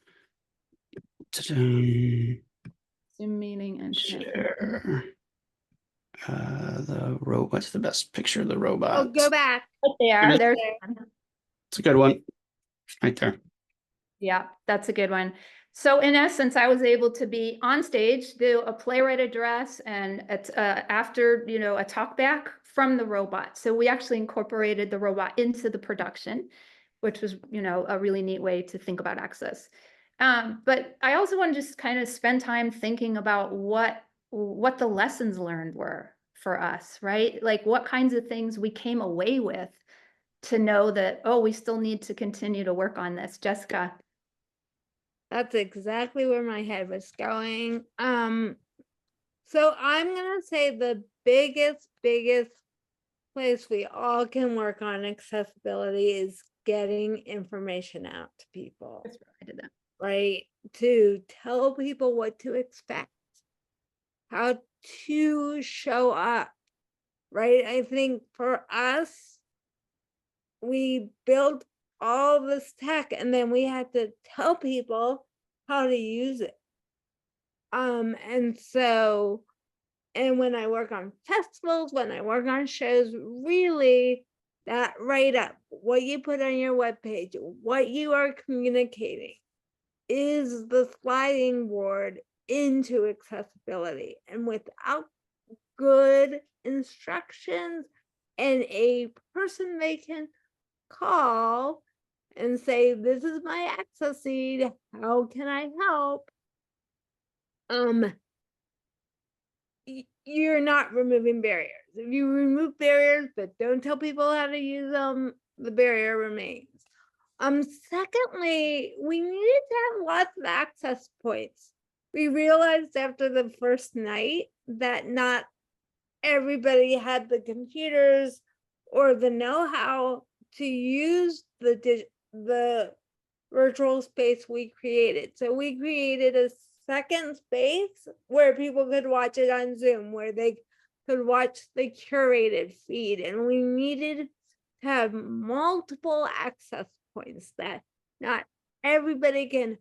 Zoom meeting and share. What's the best picture of the robot? Oh, go back. Right there. It's a good one. Right there. Yeah, that's a good one. So in essence, I was able to be on stage, do a playwright address, and after, a talk back from the robot. So we actually incorporated the robot into the production, which was, you know, a really neat way to think about access. But I also want to just kind of spend time thinking about what the lessons learned were for us, right? Like what kinds of things we came away with to know that, oh, we still need to continue to work on this. Jessica. That's exactly where my head was going. So I'm gonna say the biggest place we all can work on accessibility is getting information out to people. That's right, I did that. Right? To tell people what to expect, how to show up, right? I think for us, we built all this tech and then we had to tell people how to use it. And when I work on festivals, when I work on shows, really that write up, what you put on your webpage, what you are communicating is the sliding board into accessibility. And without good instructions and a person they can call and say, this is my access need, how can I help? You're not removing barriers. If you remove barriers but don't tell people how to use them, the barrier remains. Secondly, we needed to have lots of access points. We realized after the first night that not everybody had the computers or the know-how to use the virtual space we created. So we created a second space where people could watch it on Zoom, where they could watch the curated feed. And we needed to have multiple access points that not everybody can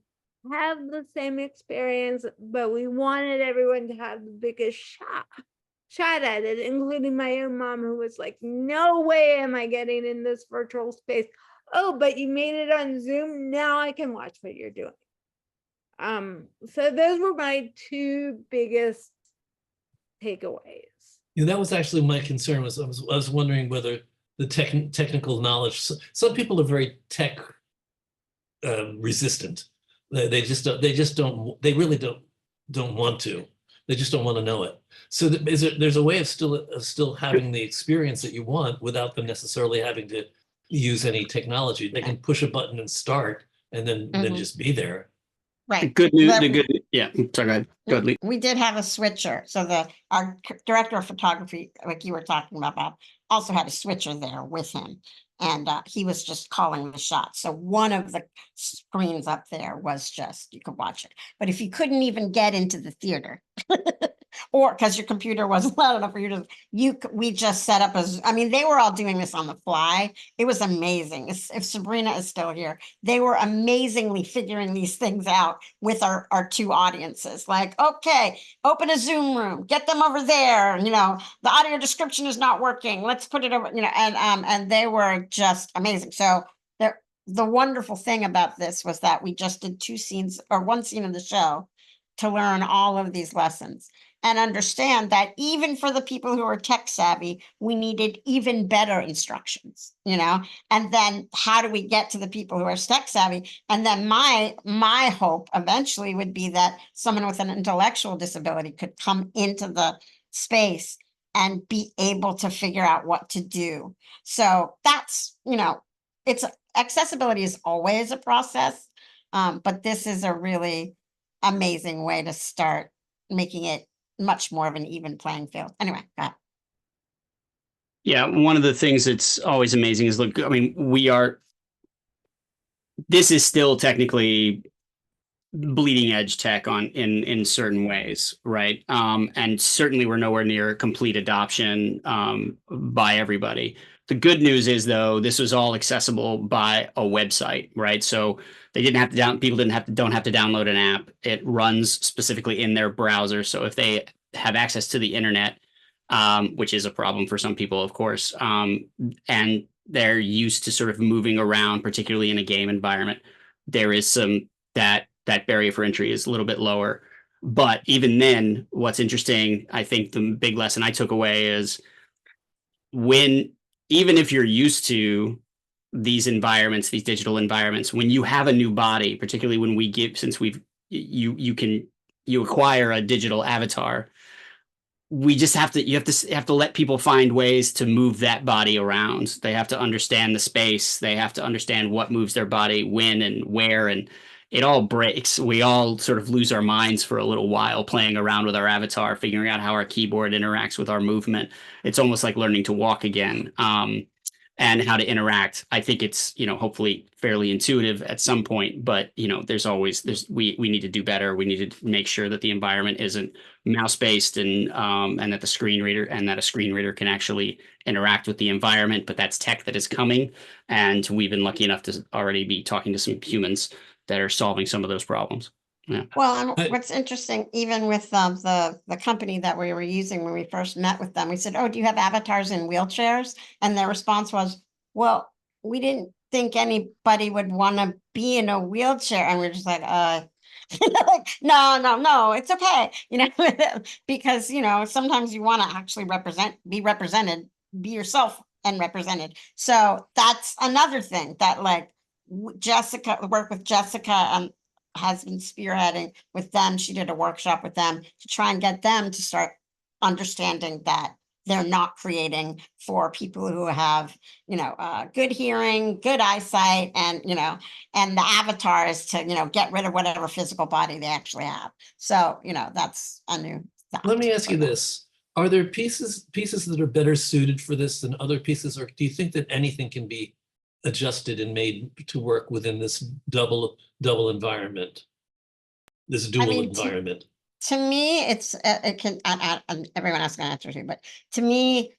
have the same experience, but we wanted everyone to have the biggest shot at it, including my own mom, who was like, no way am I getting in this virtual space. Oh, but you made it on Zoom. Now I can watch what you're doing. So those were my two biggest takeaways. Yeah, that was actually my concern. I was wondering whether the technical knowledge. Some people are very tech resistant. They really don't want to. They just don't want to know it. So there's a way of still having the experience that you want without them necessarily having to use any technology. They can push a button and start, and then just be there. Right. The good news, But yeah, sorry, go ahead. Go ahead, Lee. we did have a switcher. So our director of photography, like you were talking about, Bob, also had a switcher there with him. And he was just calling the shots. So one of the screens up there was just, you could watch it. But if you couldn't even get into the theater, or because your computer wasn't loud enough for you to, we just set up I mean, they were all doing this on the fly. It was amazing. If Sabrina is still here, they were amazingly figuring these things out with our two audiences. Like, okay, open a Zoom room, get them over there. You know, the audio description is not working. Let's put it over, you know, and they were just amazing. So the wonderful thing about this was that we just did one scene of the show to learn all of these lessons and understand that even for the people who are tech savvy, we needed even better instructions, you know, and then how do we get to the people who are tech savvy? And then my hope eventually would be that someone with an intellectual disability could come into the space and be able to figure out what to do. So that's, you know, accessibility is always a process, but this is a really amazing way to start making it much more of an even playing field. Anyway, go ahead. Yeah, one of the things that's always amazing is, look, I mean, this is still technically bleeding edge tech in certain ways, right? And certainly we're nowhere near complete adoption by everybody. The good news is, though, this was all accessible by a website, right? So they didn't have to people don't have to download an app. It runs specifically in their browser. So if they have access to the internet, which is a problem for some people, of course, and they're used to sort of moving around, particularly in a game environment, there is that barrier for entry is a little bit lower. But even then, what's interesting, I think the big lesson I took away is even if you're used to these environments, these digital environments, when you have a new body, particularly when you acquire a digital avatar, you have to let people find ways to move that body around. They have to understand the space. They have to understand what moves their body, when and where, and it all breaks. We all sort of lose our minds for a little while playing around with our avatar, figuring out how our keyboard interacts with our movement. It's almost like learning to walk again. And how to interact. I think it's, hopefully fairly intuitive at some point, but we need to do better. We need to make sure that the environment isn't mouse based and that a screen reader can actually interact with the environment, but that's tech that is coming. And we've been lucky enough to already be talking to some humans that are solving some of those problems. Yeah. Well, and what's interesting, even with the company that we were using when we first met with them, we said, "Oh, do you have avatars in wheelchairs?" And their response was, "Well, we didn't think anybody would want to be in a wheelchair." And we're just like, like, no, it's okay, because sometimes you want to actually be represented, be yourself and represented. So that's another thing that work with Jessica has been spearheading with them. She did a workshop with them to try and get them to start understanding that they're not creating for people who have, good hearing, good eyesight, and the avatar is to, get rid of whatever physical body they actually have. So, that's a new thought. Let me ask you this. Are there pieces that are better suited for this than other pieces, or do you think that anything can be adjusted and made to work within this double environment, this dual environment? To me, it can. Everyone else can answer too, but to me,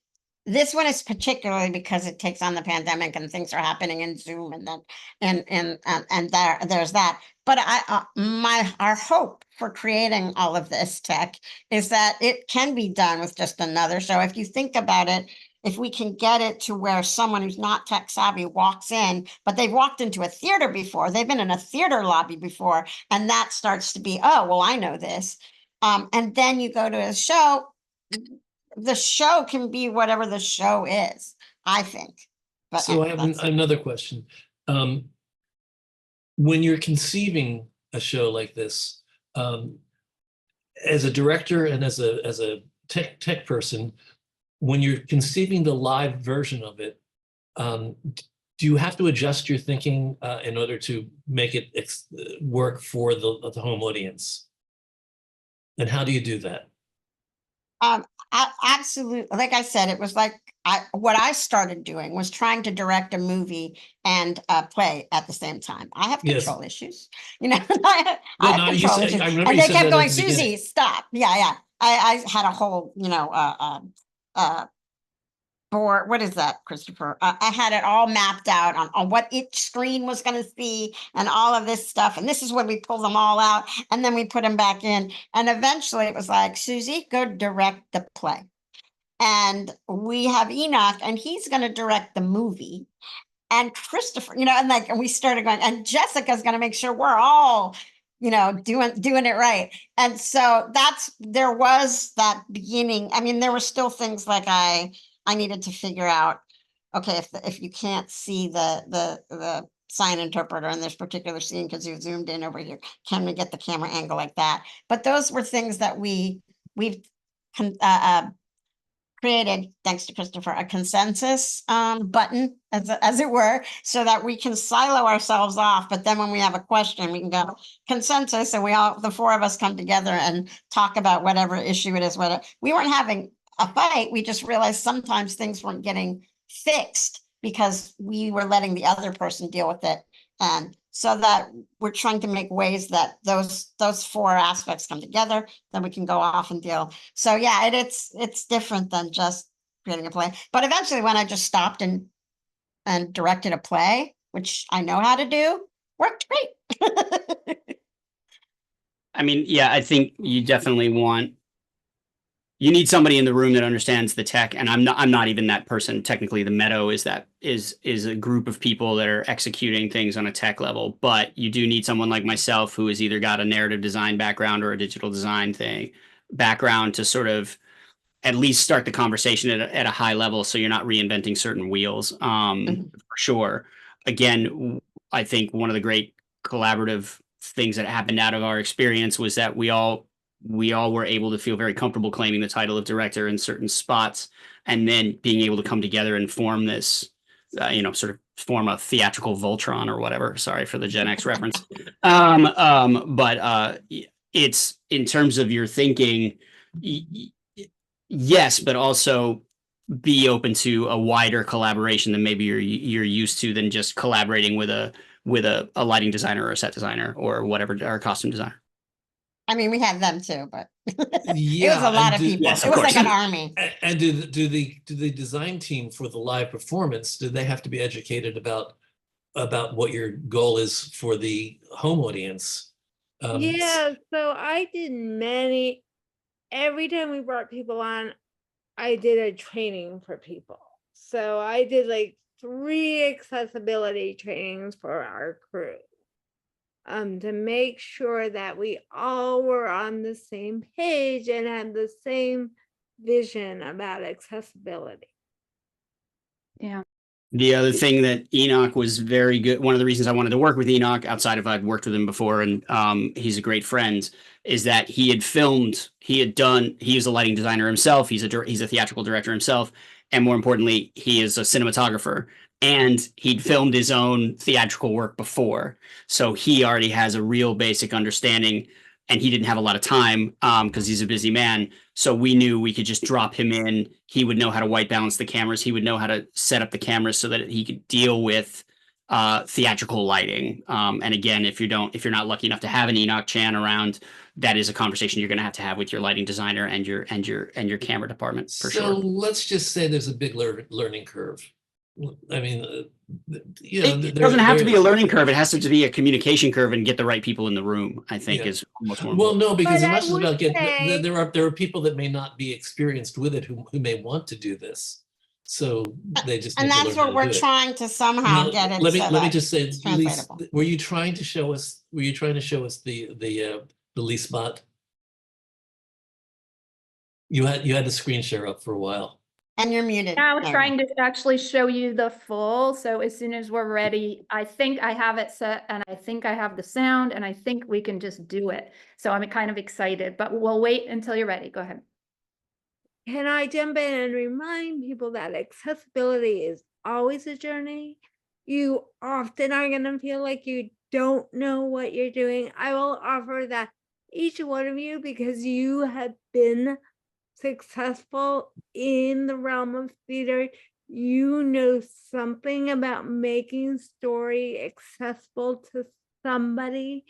this one is particularly because it takes on the pandemic and things are happening in Zoom and there's that. But our hope for creating all of this tech is that it can be done with just another show. If you think about it, if we can get it to where someone who's not tech savvy walks in, but they've walked into a theater before, they've been in a theater lobby before, and that starts to be, oh, well, I know this. And then you go to a show, the show can be whatever the show is, I think. But So I have another question. When you're conceiving a show like this, as a director and as a tech person, when you're conceiving the live version of it, do you have to adjust your thinking in order to make it work for the home audience? And how do you do that? Absolutely. Like I said, it was like what I started doing was trying to direct a movie and play at the same time. I have control issues, I have control issues. And they kept going, "Susie, stop." Yeah. I had a whole, board. What is that, Christoper? I had it all mapped out on what each screen was going to see and all of this stuff. And this is when we pull them all out and then we put them back in. And eventually it was like, "Susie, go direct the play." And we have Enoch and he's going to direct the movie. And Christoper, and we started going, and Jessica's going to make sure we're all, doing it right. And so there was that beginning. I mean, there were still things like I needed to figure out, okay, if you can't see the sign interpreter in this particular scene because you zoomed in over here, can we get the camera angle like that? But those were things that we've created, thanks to Christoper, a consensus button, as it were, so that we can silo ourselves off. But then when we have a question, we can go consensus, and the four of us come together and talk about whatever issue it is. We weren't having a fight. We just realized sometimes things weren't getting fixed because we were letting the other person deal with it. And so that we're trying to make ways that those four aspects come together, then we can go off and deal. So yeah, it's different than just creating a play. But eventually when I just stopped and directed a play, which I know how to do, worked great. I mean, yeah, I think you definitely you need somebody in the room that understands the tech, and I'm not even that person. Technically, the Meadow is a group of people that are executing things on a tech level, but you do need someone like myself who has either got a narrative design background or a digital design background to sort of at least start the conversation at a high level, so you're not reinventing certain wheels. For sure. Again, I think one of the great collaborative things that happened out of our experience was that we all were able to feel very comfortable claiming the title of director in certain spots, and then being able to come together and form this, sort of form a theatrical Voltron or whatever. Sorry for the Gen X reference. But it's, in terms of your thinking, yes, but also be open to a wider collaboration than maybe you're used to, than just collaborating with a lighting designer or a set designer or whatever, or a costume designer. I mean, we had them too, but it was Yeah, a lot and of do- people. Yes, It of was course. like an army. And do the design team for the live performance, do they have to be educated about what your goal is for the home audience? Yeah, so I did many, every time we brought people on, I did a training for people. So I did like 3 accessibility trainings for our crew. To make sure that we all were on the same page and had the same vision about accessibility. Yeah. The other thing that Enoch was very good, one of the reasons I wanted to work with Enoch, outside of I've worked with him before, and he's a great friend, is that he was a lighting designer himself, he's a theatrical director himself, and more importantly, he is a cinematographer, and he'd filmed his own theatrical work before. So he already has a real basic understanding, and he didn't have a lot of time because he's a busy man. So we knew we could just drop him in. He would know how to white balance the cameras. He would know how to set up the cameras so that he could deal with theatrical lighting. And again, if you're not lucky enough to have an Enoch Chan around, that is a conversation you're going to have with your lighting designer and your camera department, for So sure. let's just say there's a big learning curve. I mean, It doesn't have to be a learning curve. It has to be a communication curve, and get the right people in the room, I think, Yeah. is almost more Well, important. no, because But as I much as would about say- there are people that may not be experienced with it who may want to do this. So they just And need to that's learn how what to we're do it. trying to somehow Now, get it. let set me up. just say, It's Lise, translatable. were you trying to show us the Lee spot? You had the screen share up for a while. And you're muted. Now There you trying to actually show you the full, so as soon as we're ready, I think I have it set, and I think I have the sound, and I think we can just do it. So I'm kind of excited, but we'll wait until you're ready. Go ahead. Can I jump in and remind people that accessibility is always a journey? You often are going to feel like you don't know what you're doing. I will offer that each one of you, because you have been successful in the realm of theater, you know something about making story accessible to somebody.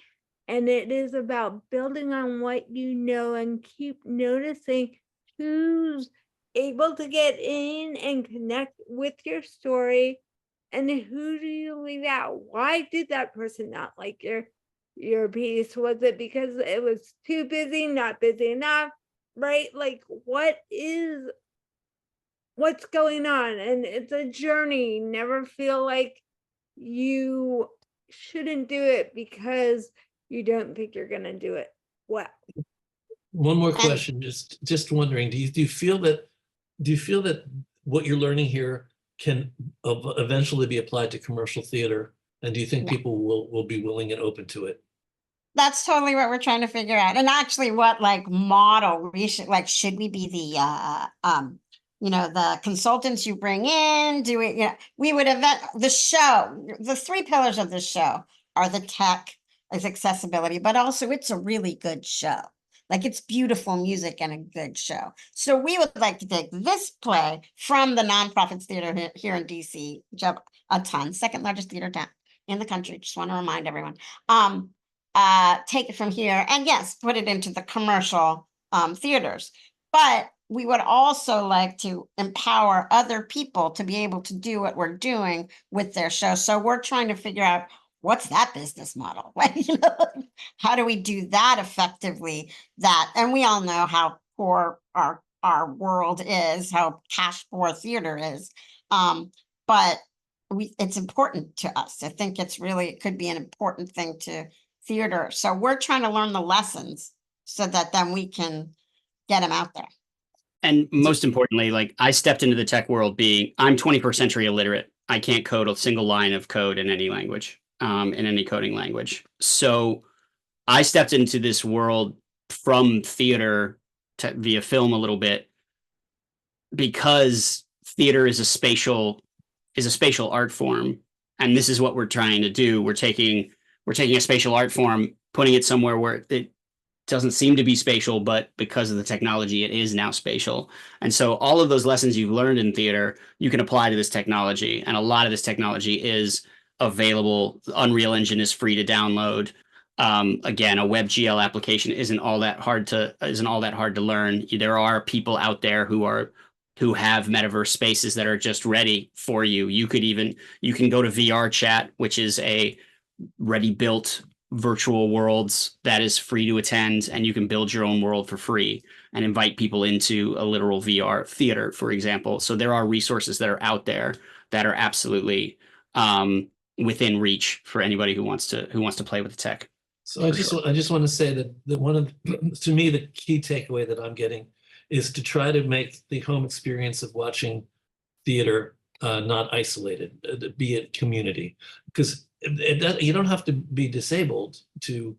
And it is about building on what you know and keep noticing who's able to get in and connect with your story, and who do you leave out? Why did that person not like your piece? Was it because it was too busy, not busy enough? Right? Like, what's going on? And it's a journey. Never feel like you shouldn't do it because you don't think you're gonna do it well. One more question, just wondering, do you feel that what you're learning here can eventually be applied to commercial theater? And do you think people will be willing and open to it? That's totally what we're trying to figure out. And actually what model we should we be the the consultants you bring in? Do we, we would the show, the 3 pillars of the show are the tech, is accessibility, but also it's a really good show. Like, it's beautiful music and a good show. So we would like to take this play from the nonprofits theater here in DC, which have a ton, 2nd largest theater town in the country. Just want to remind everyone. Take it from here and yes, put it into the commercial theaters. But we would also like to empower other people to be able to do what we're doing with their show. So we're trying to figure out, what's that business model? How do we do that effectively? And we all know how poor our world is, how cash poor theater is. But it's important to us. I think it could be an important thing to theater. So we're trying to learn the lessons so that then we can get them out there. And most importantly, like I stepped into the tech world I'm 21st century illiterate. I can't code a single line of code in any language, in any coding language. So I stepped into this world from theater via film a little bit because theater is a spatial art form. And this is what we're trying to do. We're taking a spatial art form, putting it somewhere where it doesn't seem to be spatial, but because of the technology, it is now spatial. And so all of those lessons you've learned in theater, you can apply to this technology. And a lot of this technology is available. The Unreal Engine is free to download. Again, a WebGL application isn't all that hard to learn. There are people out there who have metaverse spaces that are just ready for you. You can go to VR Chat, which is a ready-built virtual worlds that is free to attend, and you can build your own world for free and invite people into a literal VR theater, for example. So there are resources that are out there that are absolutely within reach for anybody who wants to play with the tech. So I just want to say that one of to me the key takeaway that I'm getting is to try to make the home experience of watching theater not isolated, be it community, because you don't have to be disabled to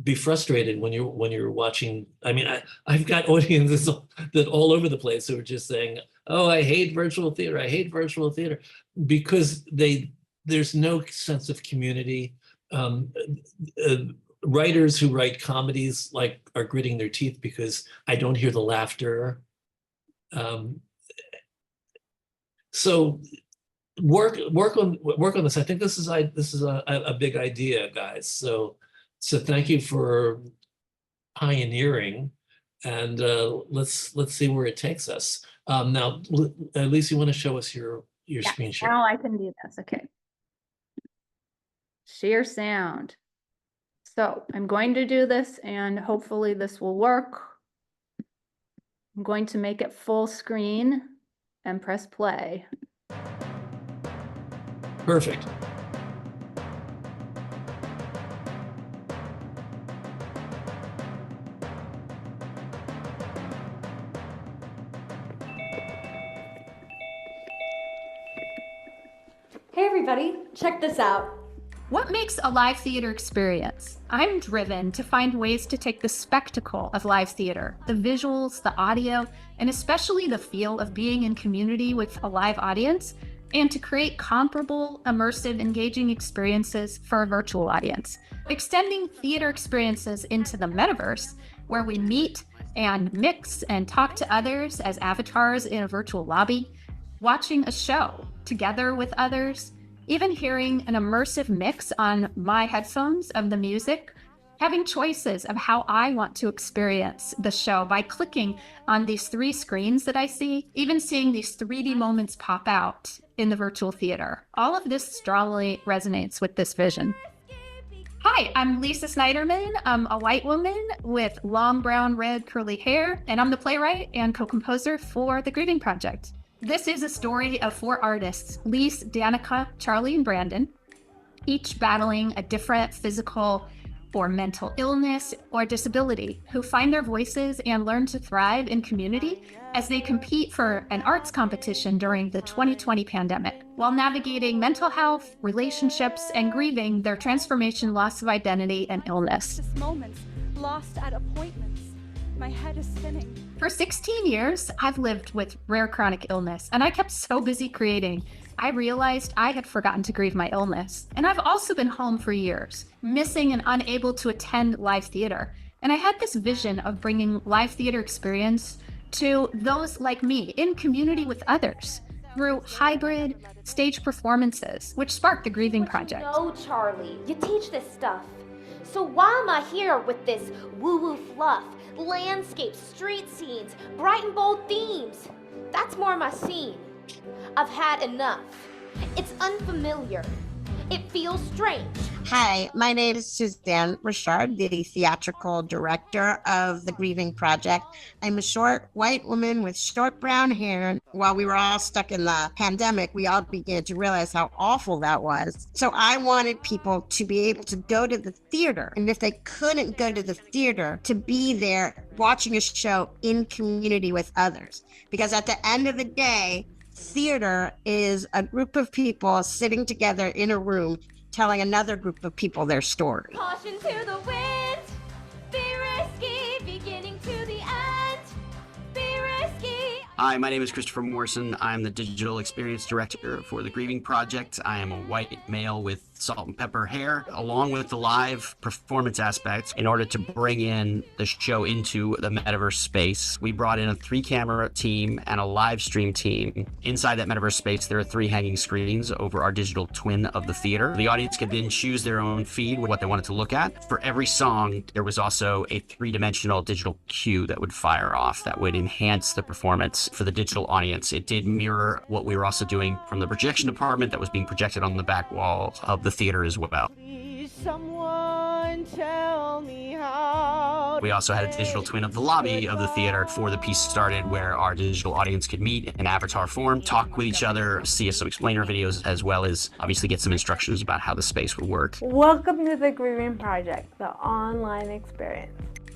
be frustrated when you're watching. I mean, I've got audiences that all over the place who are just saying, "Oh, I hate virtual theater. I hate virtual theater," because there's no sense of community. Writers who write comedies are gritting their teeth because I don't hear the laughter. So work on this. I think this is a big idea, guys. So thank you for pioneering, and let's see where it takes us. Now, Lisa, you want to show us your screen share? Now I can do this. Okay. Share sound. So I'm going to do this, and hopefully this will work. I'm going to make it full screen and press play. Perfect. Hey everybody, check this out. What makes a live theater experience? I'm driven to find ways to take the spectacle of live theater, the visuals, the audio, and especially the feel of being in community with a live audience, and to create comparable, immersive, engaging experiences for a virtual audience. Extending theater experiences into the metaverse, where we meet and mix and talk to others as avatars in a virtual lobby, watching a show together with others, even hearing an immersive mix on my headphones of the music, having choices of how I want to experience the show by clicking on these 3 screens that I see, even seeing these 3D moments pop out in the virtual theater. All of this strongly resonates with this vision. Hi, I'm Lisa Sniderman. I'm a white woman with long brown, red, curly hair, and I'm the playwright and co-composer for the Grieving Project. This is a story of 4 artists, Lise, Danica, Charlie, and Brandon, each battling a different physical or mental illness or disability, who find their voices and learn to thrive in community as they compete for an arts competition during the 2020 pandemic, while navigating mental health, relationships, and grieving their transformation, loss of identity, and illness. Moments lost at appointments. My head is spinning. For 16 years, I've lived with rare chronic illness, and I kept so busy creating, I realized I had forgotten to grieve my illness. And I've also been home for years, missing and unable to attend live theater. And I had this vision of bringing live theater experience to those like me in community with others through hybrid stage performances, which sparked the Grieving Project. No, Charlie, you teach this stuff. So why am I here with this woo-woo fluff? Landscapes, street scenes, bright and bold themes. That's more my scene. I've had enough. It's unfamiliar. It feels strange. Hi, my name is Suzanne Richard, the theatrical director of the Grieving Project. I'm a short white woman with short brown hair. While we were all stuck in the pandemic, we all began to realize how awful that was. So I wanted people to be able to go to the theater. And if they couldn't go to the theater, to be there watching a show in community with others. Because at the end of the day, theater is a group of people sitting together in a room telling another group of people their story. Caution to the wind, be risky, beginning to the end, be risky. Hi, my name is Christoper Morrison. I'm the Digital Experience Director for the Grieving Project. I am a white male with salt and pepper hair, along with the live performance aspects. In order to bring in the show into the metaverse space, we brought in a 3-camera team and a live stream team. Inside that metaverse space, there are 3 hanging screens over our digital twin of the theater. The audience could then choose their own feed, what they wanted to look at. For every song, there was also a 3-dimensional digital cue that would fire off that would enhance the performance for the digital audience. It did mirror what we were also doing from the projection department that was being projected on the back wall of the theater as well. Please, someone tell me how. We also had a digital twin of the lobby of the theater before the piece started, where our digital audience could meet in avatar form, talk with each other, see some explainer videos, as well as obviously get some instructions about how the space would work. Welcome to the Grieving Project, the online experience.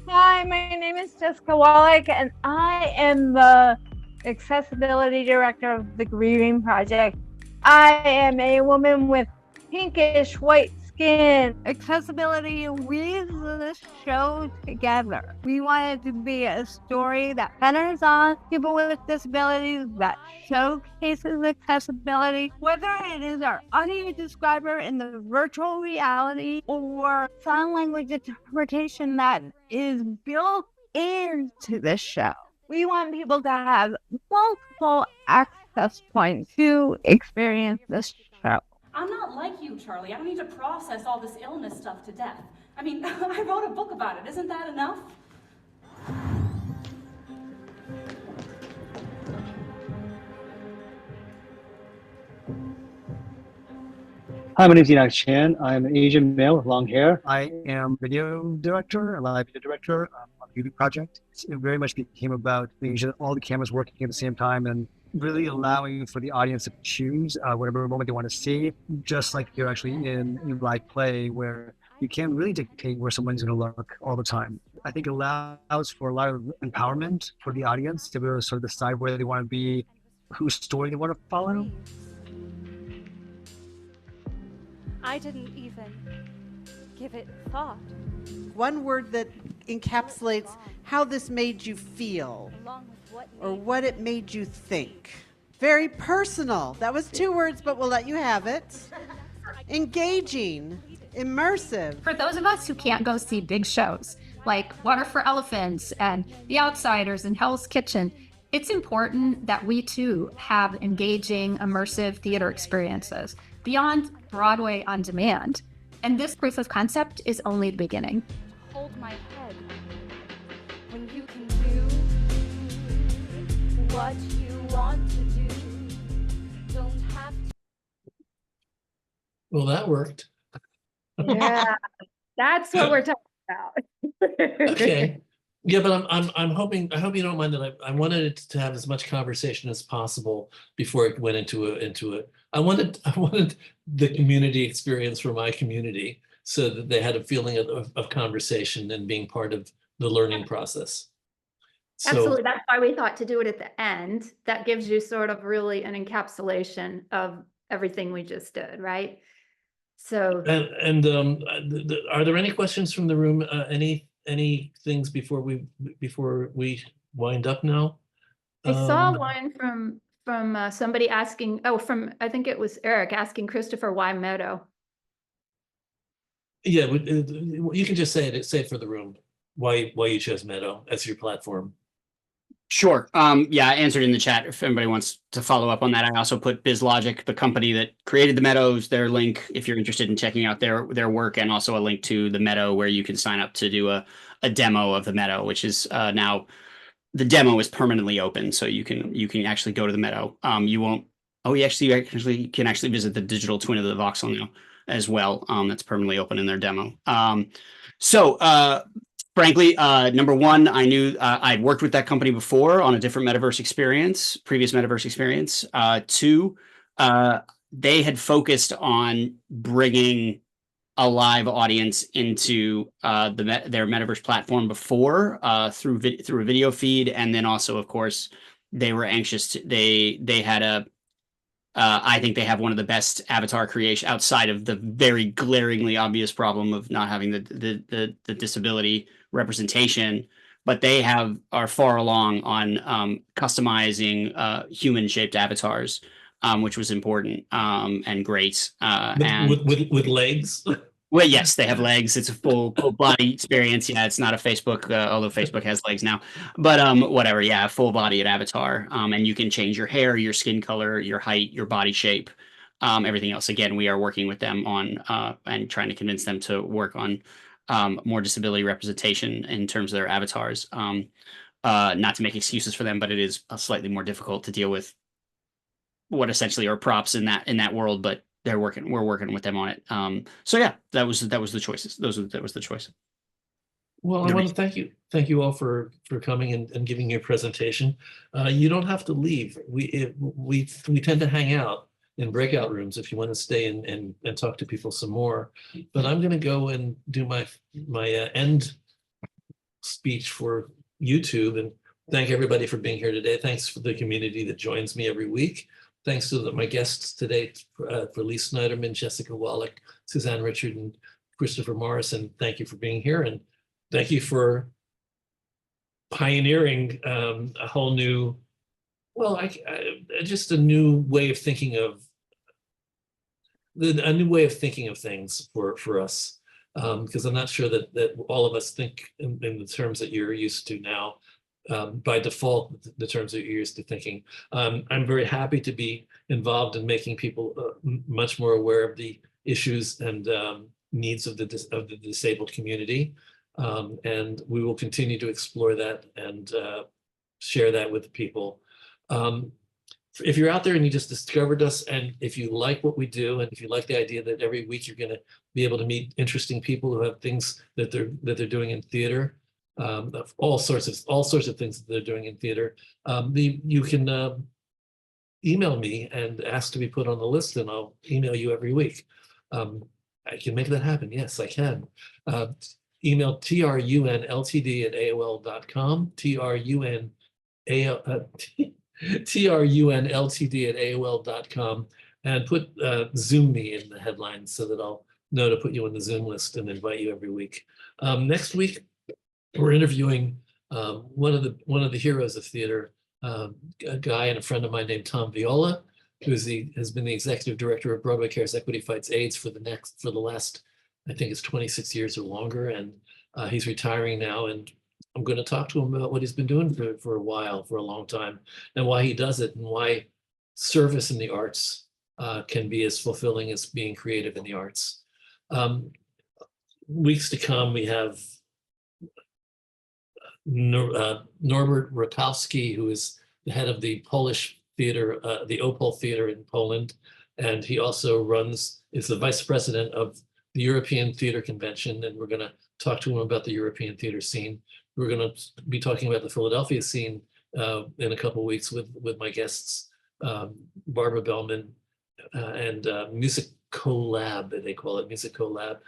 Hi, my name is Jessica Wallach, and I am the Accessibility Director of the Grieving Project. I am a woman with pinkish white skin. Accessibility weaves this show together. We want it to be a story that centers on people with disabilities, that showcases accessibility, whether it is our audio describer in the virtual reality or sign language interpretation that is built into the show. We want people to have multiple access points to experience this show. I'm not like you, Charlie. I don't need to process all this illness stuff to death. I mean, I wrote a book about it. Isn't that enough? Hi, my name is Enoch Chan. I'm an Asian male with long hair. I am video director, a live video director on the Grieving Project. It very much became about making sure that all the cameras working at the same time and really allowing for the audience to choose whatever moment they want to see, just like you're actually in live play where you can't really dictate where someone's going to look all the time. I think it allows for a lot of empowerment for the audience to be able to sort of decide where they want to be, whose story they want to follow. I didn't even give it thought. One word that encapsulates how this made you feel or what it made you think. Very personal. That was 2 words, but we'll let you have it. Engaging, immersive. For those of us who can't go see big shows like Water for Elephants and The Outsiders and Hell's Kitchen, it's important that we too have engaging, immersive theater experiences beyond Broadway on demand. And this proof of concept is only the beginning. Hold my head when you can do what you want to do. Don't have to. Well, that worked. Yeah, that's what we're talking about. Okay. Yeah, but I'm hoping, I hope you don't mind that I wanted it to have as much conversation as possible before it went into it. I wanted the community experience for my community so that they had a feeling of conversation and being part of the learning process. So, Absolutely. That's why we thought to do it at the end. That gives you sort of really an encapsulation of everything we just did, right? So, and are there any questions from the room? Any things before we wind up now? I saw one from somebody asking, I think it was Eric asking Christoper why Meadow. Yeah, you can just say it for the room. Why you chose Meadow as your platform? Sure. Yeah, I answered in the chat if anybody wants to follow up on that. I also put BizLogic, the company that created the Meadows, their link if you're interested in checking out their work, and also a link to the Meadow where you can sign up to do a demo of the Meadow, which is now the demo is permanently open, so you can actually go to the Meadow. You won't. Oh, you can actually visit the digital twin of the voxel now as well. That's permanently open in their demo. Frankly, number one, I knew I'd worked with that company before on a different previous metaverse experience. Two, they had focused on bringing a live audience into their metaverse platform before through a video feed, and then also, of course, they were anxious to. They had I think they have one of the best avatar creation outside of the very glaringly obvious problem of not having the disability representation, but they are far along on customizing human shaped avatars, which was important and great. With legs. Well, yes, they have legs. It's a full body experience. Yeah, it's not a Facebook, although Facebook has legs now. But whatever. Yeah, full body avatar. And you can change your hair, your skin color, your height, your body shape, everything else. Again, we are working with them on and trying to convince them to work on more disability representation in terms of their avatars. Not to make excuses for them, but it is slightly more difficult to deal with what essentially are props in that world, but we're working with them on it. So yeah, that was the choices. That was the choice. Well, I want to thank you all for coming and giving your presentation. You don't have to leave. We tend to hang out in breakout rooms if you want to stay and talk to people some more. But I'm going to go and do my end speech for YouTube and thank everybody for being here today. Thanks for the community that joins me every week. Thanks to my guests today, for Lisa Sniderman, Jessica Wallach, Suzanne Richard, and Christoper Morrison. Thank you for being here, and thank you for pioneering a whole new, just a new way of thinking of things for us. Because I'm not sure that all of us think in the terms that you're used to now. By default, the terms that you're used to thinking. I'm very happy to be involved in making people much more aware of the issues and needs of the disabled community. And we will continue to explore that and share that with people. If you're out there and you just discovered us, and if you like what we do, and if you like the idea that every week you're going to be able to meet interesting people who have things that they're doing in theater, of all sorts of things that they're doing in theater, you can email me and ask to be put on the list, and I'll email you every week. I can make that happen. Yes, I can. Email trunltd@aol.com, trunltd@aol.com, and put Zoom me in the headline so that I'll know to put you on the Zoom list and invite you every week. Next week, we're interviewing one of the heroes of theater, a guy and a friend of mine named Tom Viola, who has been the executive director of Broadway Cares Equity Fights AIDS for the last, I think it's 26 years or longer, and he's retiring now. And I'm going to talk to him about what he's been doing for a long time, and why he does it, and why service in the arts can be as fulfilling as being creative in the arts. Weeks to come, we have Norbert Rakowski, who is the head of the Polish theater, the Opol Theater in Poland, and he also is the vice president of the European Theater Convention, and we're going to talk to him about the European theater scene. We're going to be talking about the Philadelphia scene in a couple of weeks with my guests, Barbara Bellman, and Music Collab, they call it, Music Collab,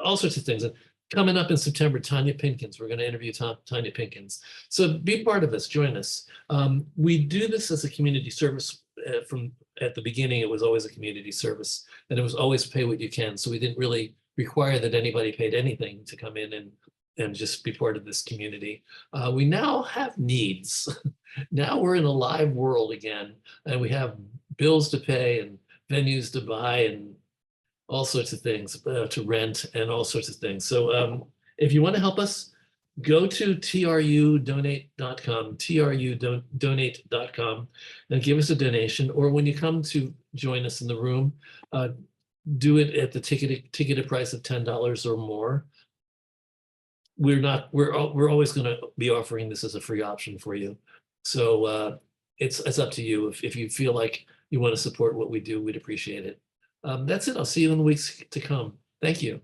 all sorts of things. And coming up in September, Tanya Pinkins. We're going to interview Tanya Pinkins. So be part of us, join us. We do this as a community service. From at the beginning, it was always a community service, and it was always pay what you can. So we didn't really require that anybody paid anything to come in and just be part of this community. We now have needs. Now we're in a live world again, and we have bills to pay and venues to buy and all sorts of things to rent and all sorts of things. So if you want to help us, go to trudonate.com, trudonate.com, and give us a donation. Or when you come to join us in the room, do it at the ticketed price of $10 or more. We're always going to be offering this as a free option for you. So it's up to you. If you feel like you want to support what we do, we'd appreciate it. That's it. I'll see you in the weeks to come. Thank you.